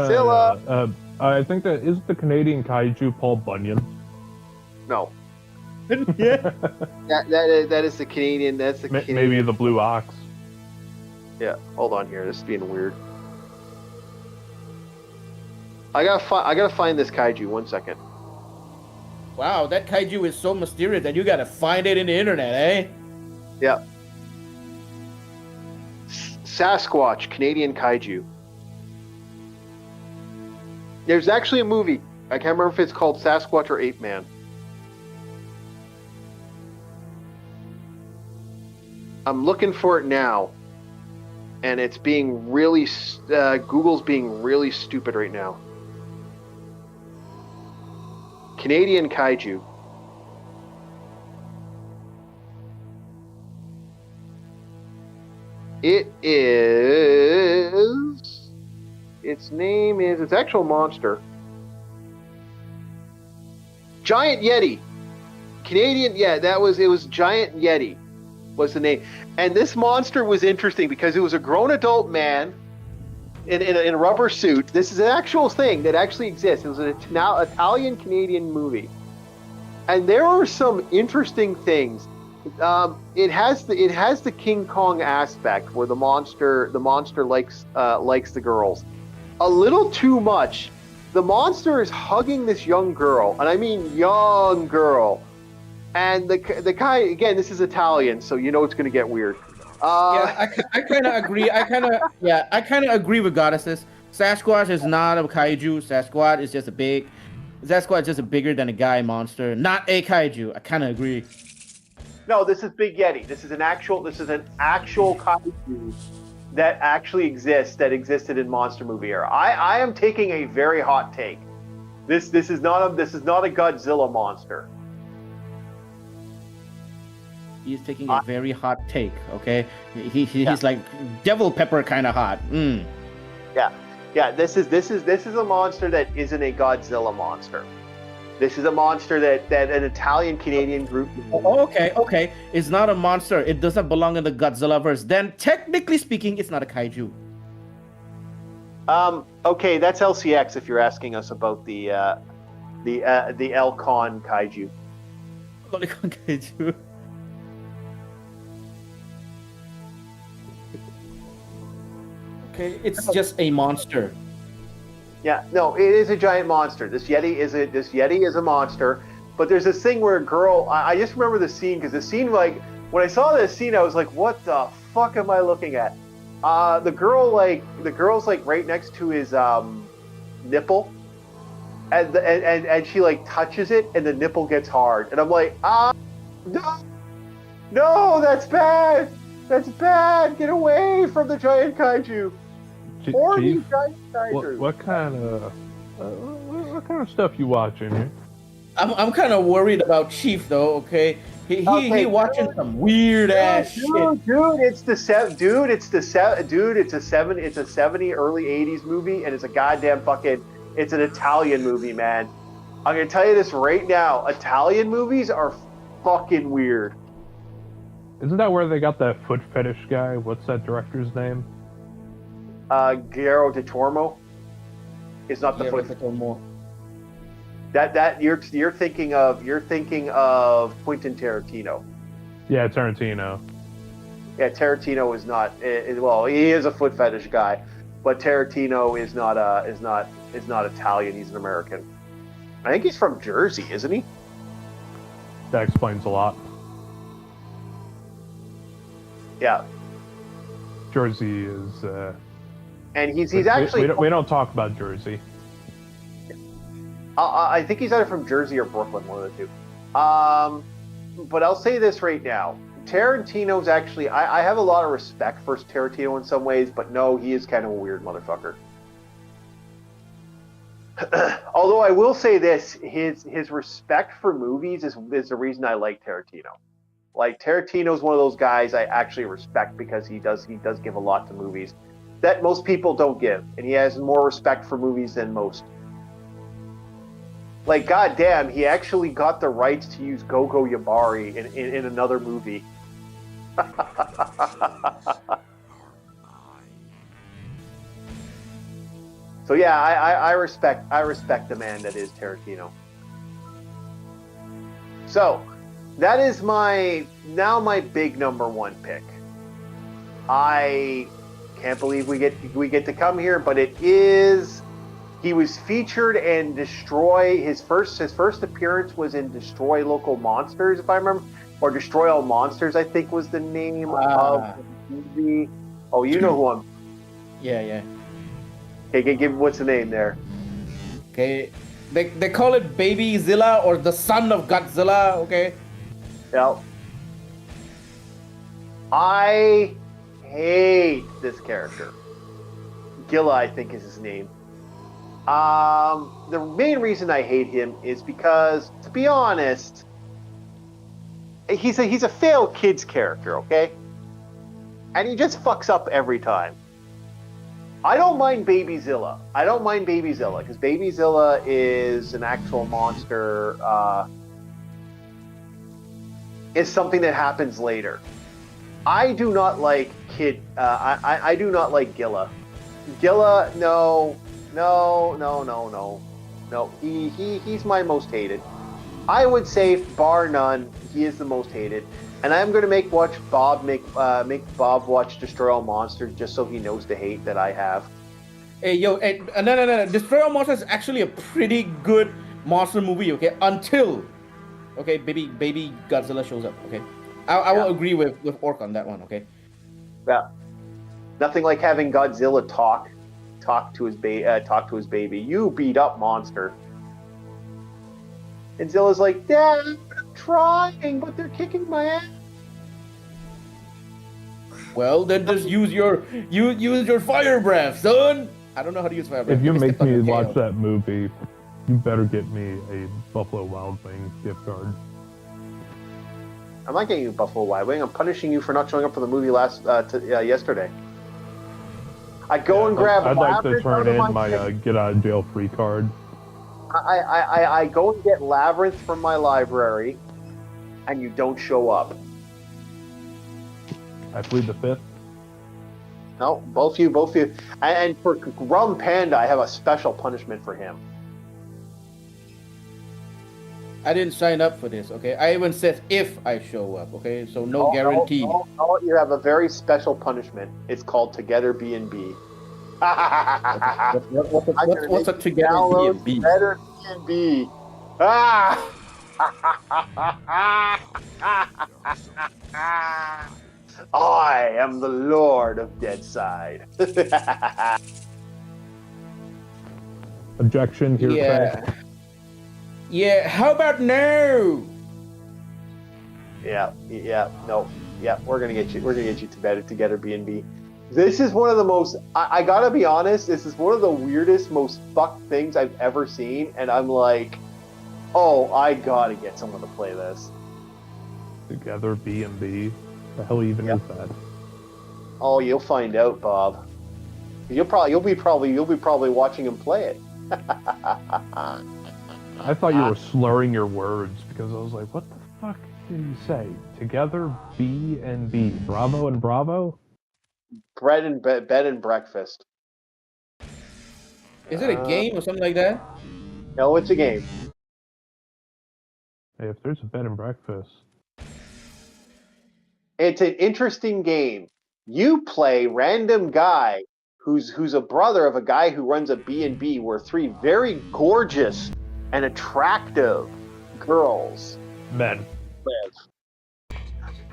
A: Zilla.
B: I think that is the Canadian kaiju Paul Bunyan.
A: No.
C: Yeah.
A: That is the Canadian. That's the Canadian.
B: Maybe the Blue Ox.
A: Yeah, hold on here. This is being weird. I gotta find this kaiju. 1 second.
C: Wow, that kaiju is so mysterious that you gotta find it in the internet, eh?
A: Yeah. Sasquatch, Canadian kaiju. There's actually a movie. I can't remember if it's called Sasquatch or Ape Man. I'm looking for it now, and it's being really Google's being really stupid right now. Canadian kaiju. It is. Its name is. Its actual monster. Giant Yeti. Canadian. Yeah, that was. It was Giant Yeti. Was the name. And this monster was interesting because it was a grown adult man in a rubber suit. This is an actual thing that actually exists. It was an Italian Canadian movie, and there are some interesting things. It has the King Kong aspect where the monster likes the girls a little too much. The monster is hugging this young girl, and I mean young girl. And the guy, again, this is Italian, so you know it's going to get weird.
C: I kind of agree. I kind of agree with Goddesses. Sasquatch is not a kaiju. Sasquatch is just a bigger than a guy monster, not a kaiju. I kind of agree.
A: No, this is Big Yeti. This is an actual kaiju that actually exists, that existed in monster movie era. I am taking a very hot take. This is not a Godzilla monster.
C: He's taking a very hot take. Okay, he's like devil pepper kind of hot.
A: Yeah. This is a monster that isn't a Godzilla monster. This is a monster that an Italian Canadian group.
C: Okay. It's not a monster. It doesn't belong in the Godzilla verse. Then technically speaking, it's not a kaiju.
A: Okay, that's LCX. If you're asking us about the Elcon kaiju.
C: Lolicon kaiju. Okay, it's just a monster.
A: Yeah, no, it is a giant monster. This Yeti is a monster. But there's this thing where a girl. I just remember the scene because the scene, like when I saw this scene, I was like, "What the fuck am I looking at?" The girl's like right next to his nipple, and she like touches it, and the nipple gets hard, and I'm like, no, that's bad. That's bad. Get away from the giant kaiju. Or these giant kaiju.
B: What kind of stuff you watching here?
C: I'm kind of worried about Chief though. Okay, he watching some weird ass shit.
A: Dude, it's a 70 early 80s movie, and it's a goddamn it's an Italian movie, man. I'm gonna tell you this right now. Italian movies are fucking weird.
B: Isn't that where they got that foot fetish guy? What's that director's name?
A: Guillermo del Toro is not the foot. That you're thinking of Quentin Tarantino.
B: Yeah, Tarantino.
A: Yeah, Tarantino is not. Well, he is a foot fetish guy, but Tarantino is not Italian. He's an American. I think he's from Jersey, isn't he?
B: That explains a lot.
A: Yeah.
B: Jersey is.
A: And he's actually.
B: We don't talk about Jersey.
A: I think he's either from Jersey or Brooklyn, one of the two. But I'll say this right now. Tarantino's actually, I have a lot of respect for Tarantino in some ways, but no, he is kind of a weird motherfucker. Although I will say this, his respect for movies is the reason I like Tarantino. Like, Tarantino's one of those guys I actually respect because he does give a lot to movies that most people don't give, and he has more respect for movies than most. Like, goddamn, he actually got the rights to use Gogo Yabari in another movie. So yeah, I respect the man that is Tarantino. So that is my big number one pick. I can't believe we get to come here, but it is. He was featured in Destroy. His first appearance was in Destroy Local Monsters, if I remember, or Destroy All Monsters, I think was the name of the movie. Oh, you know who I'm.
C: Yeah.
A: Okay, give what's the name there?
C: Okay, they call it Baby Zilla or the son of Godzilla. Okay.
A: Yeah. I hate this character. Gilla, I think, is his name. The main reason I hate him is because, to be honest, he's a failed kids character, okay? And he just fucks up every time. I don't mind Baby Zilla. Because Baby Zilla is an actual monster. Is something that happens later. I do not like I do not like Gilla. Gilla, no. He's my most hated. I would say, bar none, he is the most hated. And I'm going to make Bob watch Destroy All Monsters just so he knows the hate that I have.
C: Hey, no. Destroy All Monsters is actually a pretty good monster movie, okay? Until, okay, baby Godzilla shows up, okay? I will agree with Orc on that one, okay?
A: Yeah. Nothing like having Godzilla talk to his baby. You beat up monster. And Zilla's like, Dad, I'm trying, but they're kicking my ass.
C: Well, then just use your fire breath, son. I don't know how to use fire breath.
B: If you make me watch that movie, you better get me a Buffalo Wild Wings gift card.
A: I'm not getting you Buffalo Wild Wing. I'm punishing you for not showing up for the movie yesterday. I go and grab.
B: I'd like to turn in my get out of jail free card.
A: I go and get Labyrinth from my library, and you don't show up.
B: I plead the fifth.
A: No, both of you. And for Rum Panda, I have a special punishment for him.
C: I didn't sign up for this, okay? I even said if I show up, okay? So no guarantee.
A: No, you have a very special punishment. It's called Together B&B.
C: What's a Together B&B?
A: Together B&B. Ah! I am the Lord of Deadside.
B: Objection here.
C: Yeah, how about no?
A: Yeah, no. Yeah, we're gonna get you together B&B. This is one of the most, I gotta be honest, this is one of the weirdest, most fucked things I've ever seen, and I'm like, oh, I gotta get someone to play this.
B: Together B&B? The hell even is that?
A: Oh, you'll find out, Bob. You'll be probably watching him play it.
B: I thought you were slurring your words because I was like, what the fuck did you say? Together B&B. Bravo and Bravo?
A: Bed and breakfast.
C: Is it a game or something like that?
A: No, it's a game.
B: Hey, if there's a bed and breakfast.
A: It's an interesting game. You play random guy who's a brother of a guy who runs a B&B where three very gorgeous and attractive girls
B: Men.
A: live.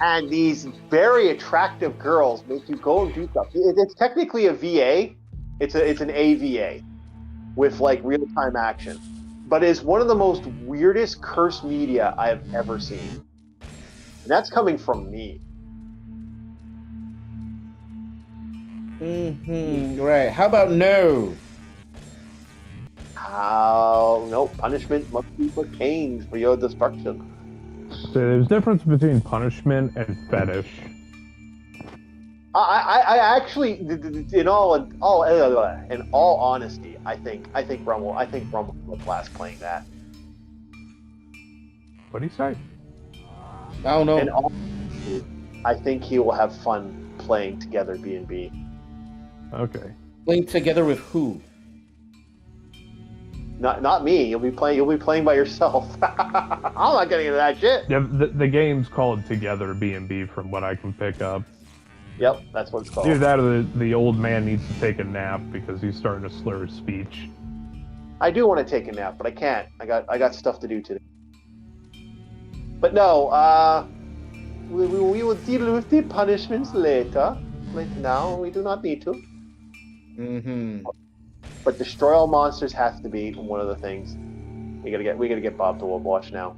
A: And these very attractive girls make you go and do stuff. It's technically a VA. It's an AVA with like real-time action. But it's one of the most weirdest cursed media I have ever seen. And that's coming from me.
C: Right. How about no?
A: No, punishment must be for canes for your destruction.
B: So there's a difference between punishment and fetish.
A: I actually, in all honesty, I think Rumble will class playing that.
B: What do you say?
C: I don't know.
A: In all honesty, I think he will have fun playing Together B&B.
B: Okay.
C: Playing together with who?
A: Not me. You'll be playing by yourself. I'm not getting into that shit.
B: Yeah, the game's called Together B&B from what I can pick up.
A: Yep, that's what it's called.
B: Either that or the old man needs to take a nap because he's starting to slur his speech.
A: I do want to take a nap, but I can't. I got stuff to do today. But no, we will deal with the punishments later. Right now, we do not need to.
C: Mm-hmm.
A: But destroy all monsters has to be one of the things. We gotta get Bob to watch now.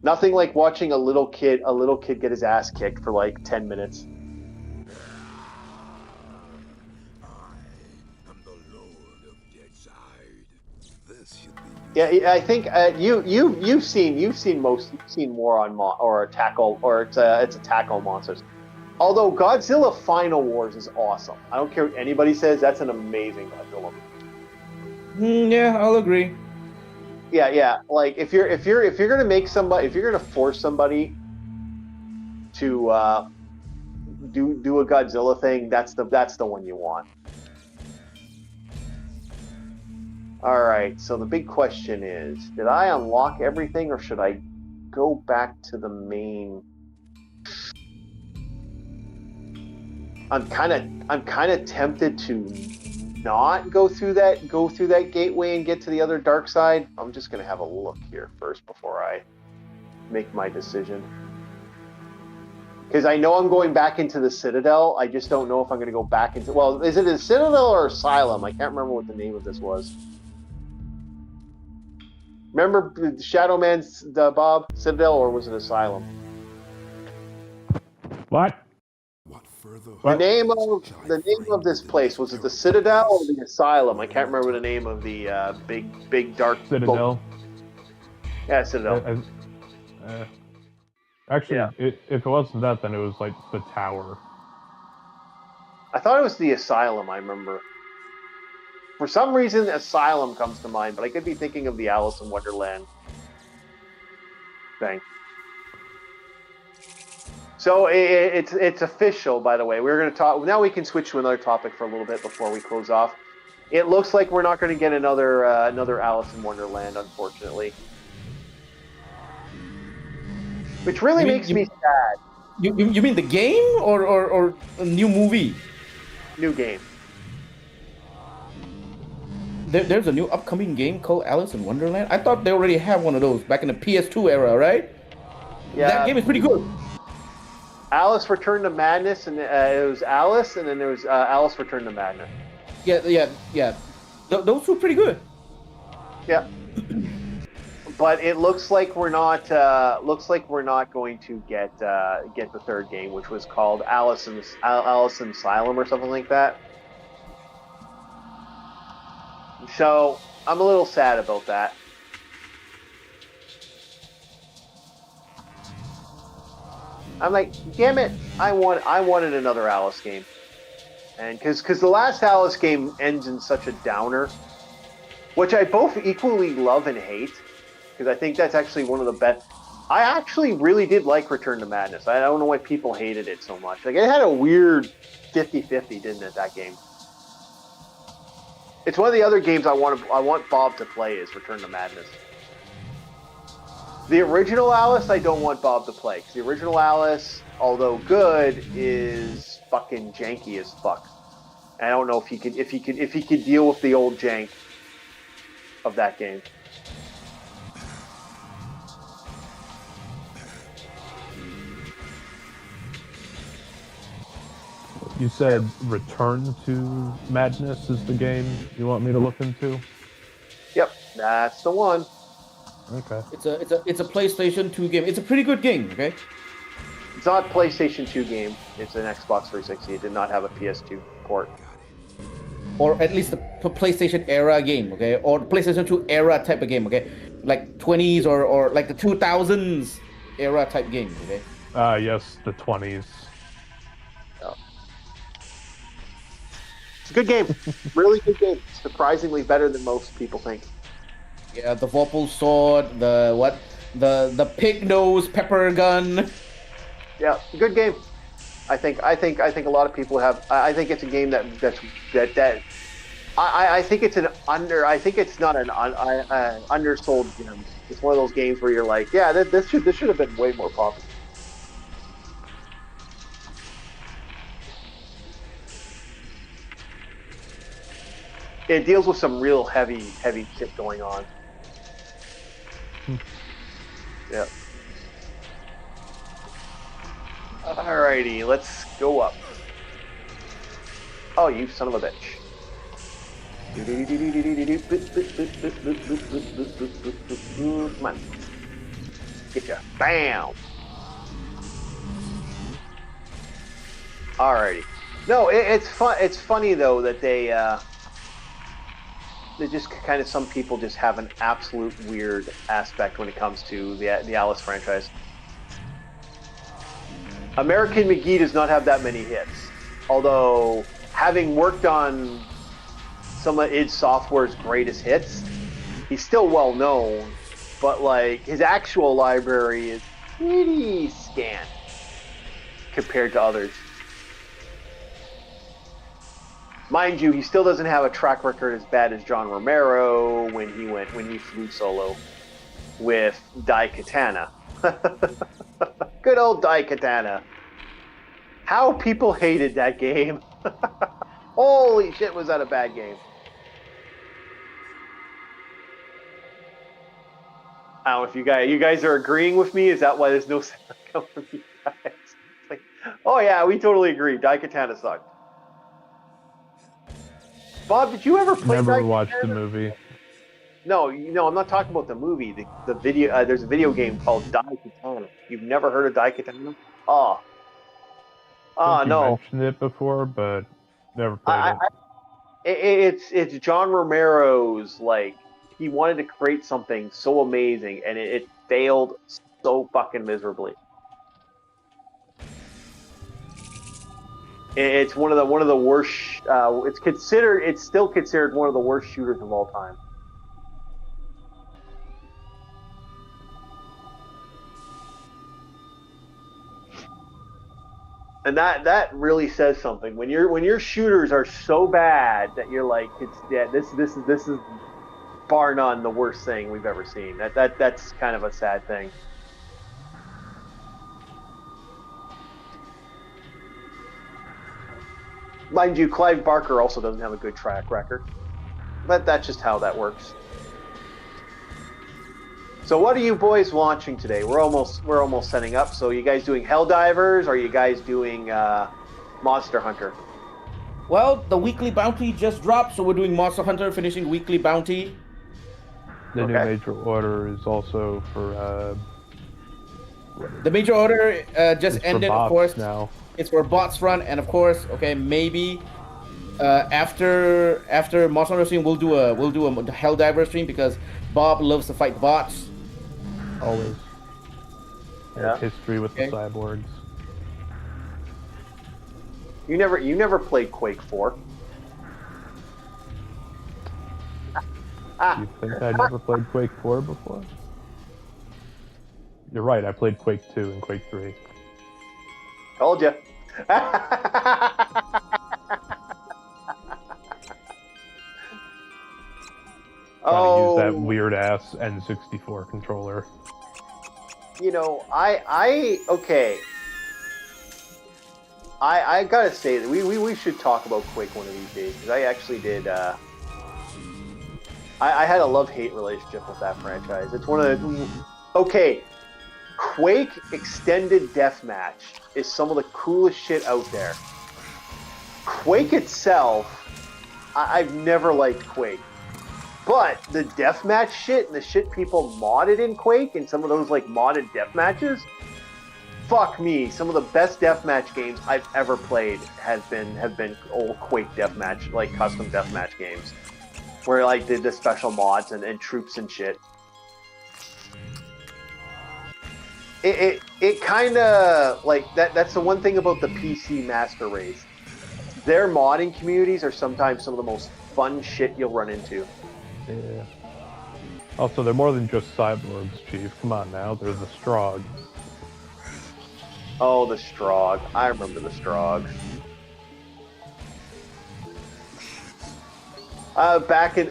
A: Nothing like watching a little kid get his ass kicked for like 10 minutes. Yeah, I think you've seen more on it's attack on monsters. Although Godzilla Final Wars is awesome. I don't care what anybody says, that's an amazing Godzilla movie.
C: Yeah, I'll agree.
A: Yeah. Like if you're gonna force somebody to do a Godzilla thing, that's the one you want. All right. So the big question is, did I unlock everything, or should I go back to the main? I'm kind of tempted to not go through that gateway and get to the other dark side. I'm just gonna have a look here first before I make my decision, because I know I'm going back into the Citadel. I just don't know if I'm gonna go back into. Well, is it a Citadel or Asylum? I can't remember what the name of this was. Remember Shadow Man's Bob Citadel, or was it Asylum?
B: What?
A: The name of this place, was it the Citadel or the Asylum? I can't remember the name of the big dark
B: Citadel.
A: Yeah, Citadel.
B: Actually,
A: Yeah.
B: if it wasn't that, then it was like the tower.
A: I thought it was the Asylum. I remember. For some reason, Asylum comes to mind, but I could be thinking of the Alice in Wonderland thing. So it's official, by the way. We're going to talk now. We can switch to another topic for a little bit before we close off. It looks like we're not going to get another Alice in Wonderland, unfortunately, which really makes me sad.
C: You mean the game or a new movie?
A: New game.
C: There's a new upcoming game called Alice in Wonderland. I thought they already have one of those back in the PS2 era, right?
A: Yeah.
C: That game is pretty good.
A: Alice Return to Madness, and it was Alice, and then there was Alice Return to Madness.
C: Yeah. Those were pretty good.
A: Yeah. But it looks like we're not going to get the third game, which was called Alice in Asylum or something like that. So I'm a little sad about that. I'm like, damn it! I wanted another Alice game, and because the last Alice game ends in such a downer, which I both equally love and hate, because I think that's actually one of the best. I actually really did like Return to Madness. I don't know why people hated it so much. Like, it had a weird 50-50, didn't it? That game. It's one of the other games I want Bob to play is Return to Madness. The original Alice, I don't want Bob to play, because the original Alice, although good, is fucking janky as fuck. And I don't know if he could deal with the old jank of that game.
B: You said Return to Madness is the game you want me to look into?
A: Yep, that's the one.
B: Okay.
C: It's a PlayStation 2 game. It's a pretty good game. Okay.
A: It's not a PlayStation 2 game. It's an Xbox 360. It did not have a PS2 port.
C: Or at least the PlayStation era game, okay? Or PlayStation 2 era type of game, okay? Like 20s or like the 2000s era type game, okay?
B: Yes, the 20s.
A: Oh. It's a good game. Really good game. Surprisingly better than most people think.
C: Yeah, the Vorpal sword, the pig nose pepper gun.
A: Yeah, good game. I think a lot of people have. I think it's a game that I think it's not an undersold game. It's one of those games where you're like, yeah, this should have been way more popular. it deals with some real heavy shit going on. Yep. Alrighty, let's go up. Oh, you son of a bitch. Come on. Get ya. Bam! Alrighty. No, it's fun. It's funny though that they just kind of, some people just have an absolute weird aspect when it comes to the Alice franchise. American McGee does not have that many hits, although having worked on some of id Software's greatest hits, he's still well known, but like his actual library is pretty scant compared to others. Mind you, he still doesn't have a track record as bad as John Romero when he flew solo with Daikatana. Good old Daikatana. How people hated that game. Holy shit, was that a bad game. I don't know if you guys are agreeing with me. Is that why there's no sound coming from you guys? It's like, oh yeah, we totally agree. Daikatana sucked. Bob, did you ever play
B: Never
A: Daikatana?
B: watched the movie.
A: No, I'm not talking about the movie. The video. There's a video game called Daikatana. You've never heard of Daikatana? Oh.
B: I think you
A: No.
B: mentioned it before, but never played it.
A: It's John Romero's, like, he wanted to create something so amazing and it failed so fucking miserably. It's one of the worst. It's still considered one of the worst shooters of all time. And that really says something. When your shooters are so bad that you're like, this is bar none the worst thing we've ever seen. That's kind of a sad thing. Mind you, Clive Barker also doesn't have a good track record, but that's just how that works. So what are you boys launching today? We're almost setting up. So are you guys doing Helldivers? Or are you guys doing Monster Hunter?
C: Well, the weekly bounty just dropped, so we're doing Monster Hunter, finishing weekly bounty.
B: The new
A: Okay.
B: major order is also for
C: The major order just
B: it's
C: ended,
B: for bots
C: of course.
B: now.
C: It's for bots run, and of course, okay, maybe after Monster Hunter stream, we'll do a Helldiver stream because Bob loves to fight bots.
B: Always.
A: Yeah.
B: History with
C: Okay.
B: the cyborgs.
A: You never played Quake 4.
B: You think I never played Quake 4 before? You're right, I played Quake 2 and Quake 3.
A: Told you.
B: Trying to use that weird ass N64 controller.
A: You know, okay. I gotta say that we should talk about Quake one of these days, because I actually did. I had a love-hate relationship with that franchise. It's one of the. Okay, Quake Extended Deathmatch is some of the coolest shit out there. Quake itself, I've never liked Quake. But the deathmatch shit and the shit people modded in Quake and some of those like modded deathmatches, fuck me, some of the best deathmatch games I've ever played have been old Quake deathmatch, like custom deathmatch games, where like did the special mods and troops and shit. It kind of like that's the one thing about the PC master race. Their modding communities are sometimes some of the most fun shit you'll run into.
B: Yeah. Also, they're more than just cyborgs, Chief. Come on now, they're the Strogg.
A: Oh, the Strogg. I remember the Strogg.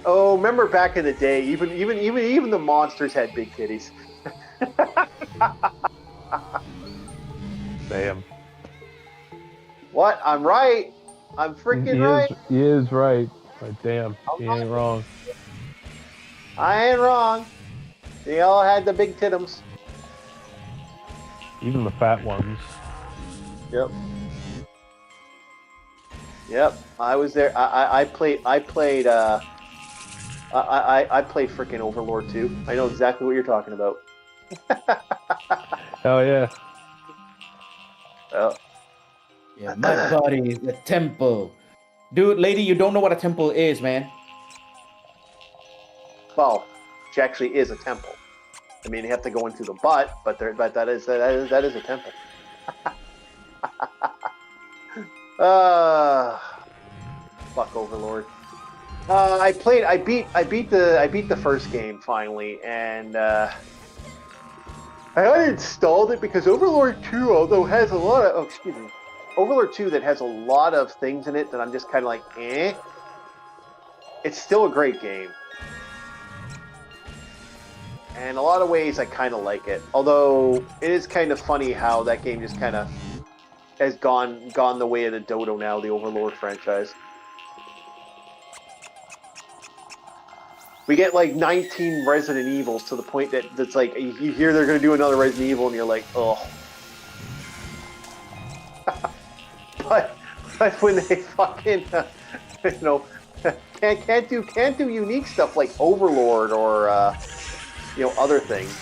A: Remember back in the day, even the monsters had big titties.
B: Damn.
A: What? I'm right. I'm freaking right.
B: He is right. But damn, he ain't wrong.
A: I ain't wrong. They all had the big titums.
B: Even the fat ones.
A: Yep. Yep. I was there. I played freaking Overlord 2. I know exactly what you're talking about.
B: Hell yeah.
A: Well,
C: Yeah, my body is a temple. Dude, lady, you don't know what a temple is, man.
A: well, she actually is a temple. I mean, you have to go into the butt, but that is a temple. Fuck Overlord. I beat the first game finally, and I uninstalled it because Overlord 2, although has a lot of Overlord 2 that has a lot of things in it that I'm just kind of like, eh. It's still a great game. And in a lot of ways, I kind of like it. Although it is kind of funny how that game just kind of has gone the way of the dodo now, the Overlord franchise. We get like 19 Resident Evils to the point that's like you hear they're going to do another Resident Evil, and you're like, oh. but when they fucking can't do unique stuff like Overlord or other things.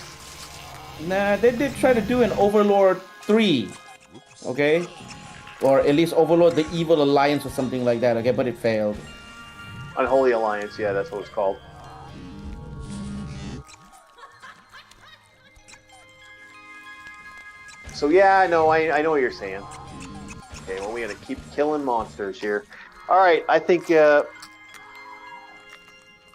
C: Nah, they did try to do an Overlord 3, okay? Or at least Overlord the Evil Alliance or something like that, okay? But it failed.
A: Unholy Alliance, yeah, that's what it's called. So yeah, I know what you're saying. Okay, well, we gotta keep killing monsters here. All right, I think we're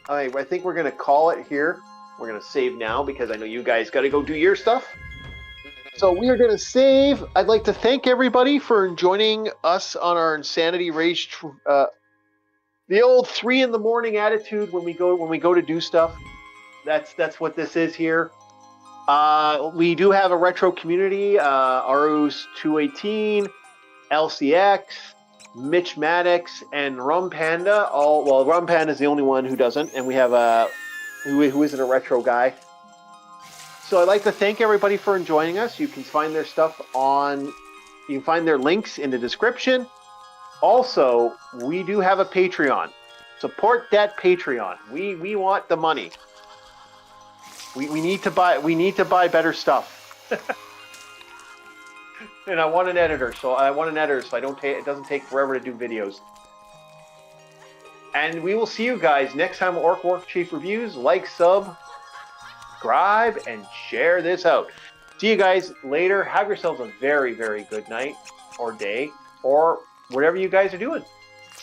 A: gonna call it here. We're gonna save now because I know you guys gotta go do your stuff. So we are gonna save. I'd like to thank everybody for joining us on our Insanity Rage, the old 3 a.m. attitude when we go to do stuff. That's what this is here. We do have a retro community. Arus 218, LCX, Mitch Maddox, and Rum Panda. Rum Panda is the only one who doesn't, and we have who isn't a retro guy. So I'd like to thank everybody for joining us. You can find their stuff you can find their links in the description. Also, we do have a Patreon. Support that Patreon. We want the money. We need to buy better stuff. And I want an editor, so it doesn't take forever to do videos. And we will see you guys next time Orc War Chief Reviews. Like, subscribe, and share this out. See you guys later. Have yourselves a very, very good night or day or whatever you guys are doing.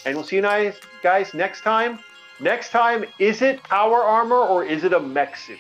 A: And we'll see you guys next time. Next time, is it power armor or is it a mech suit?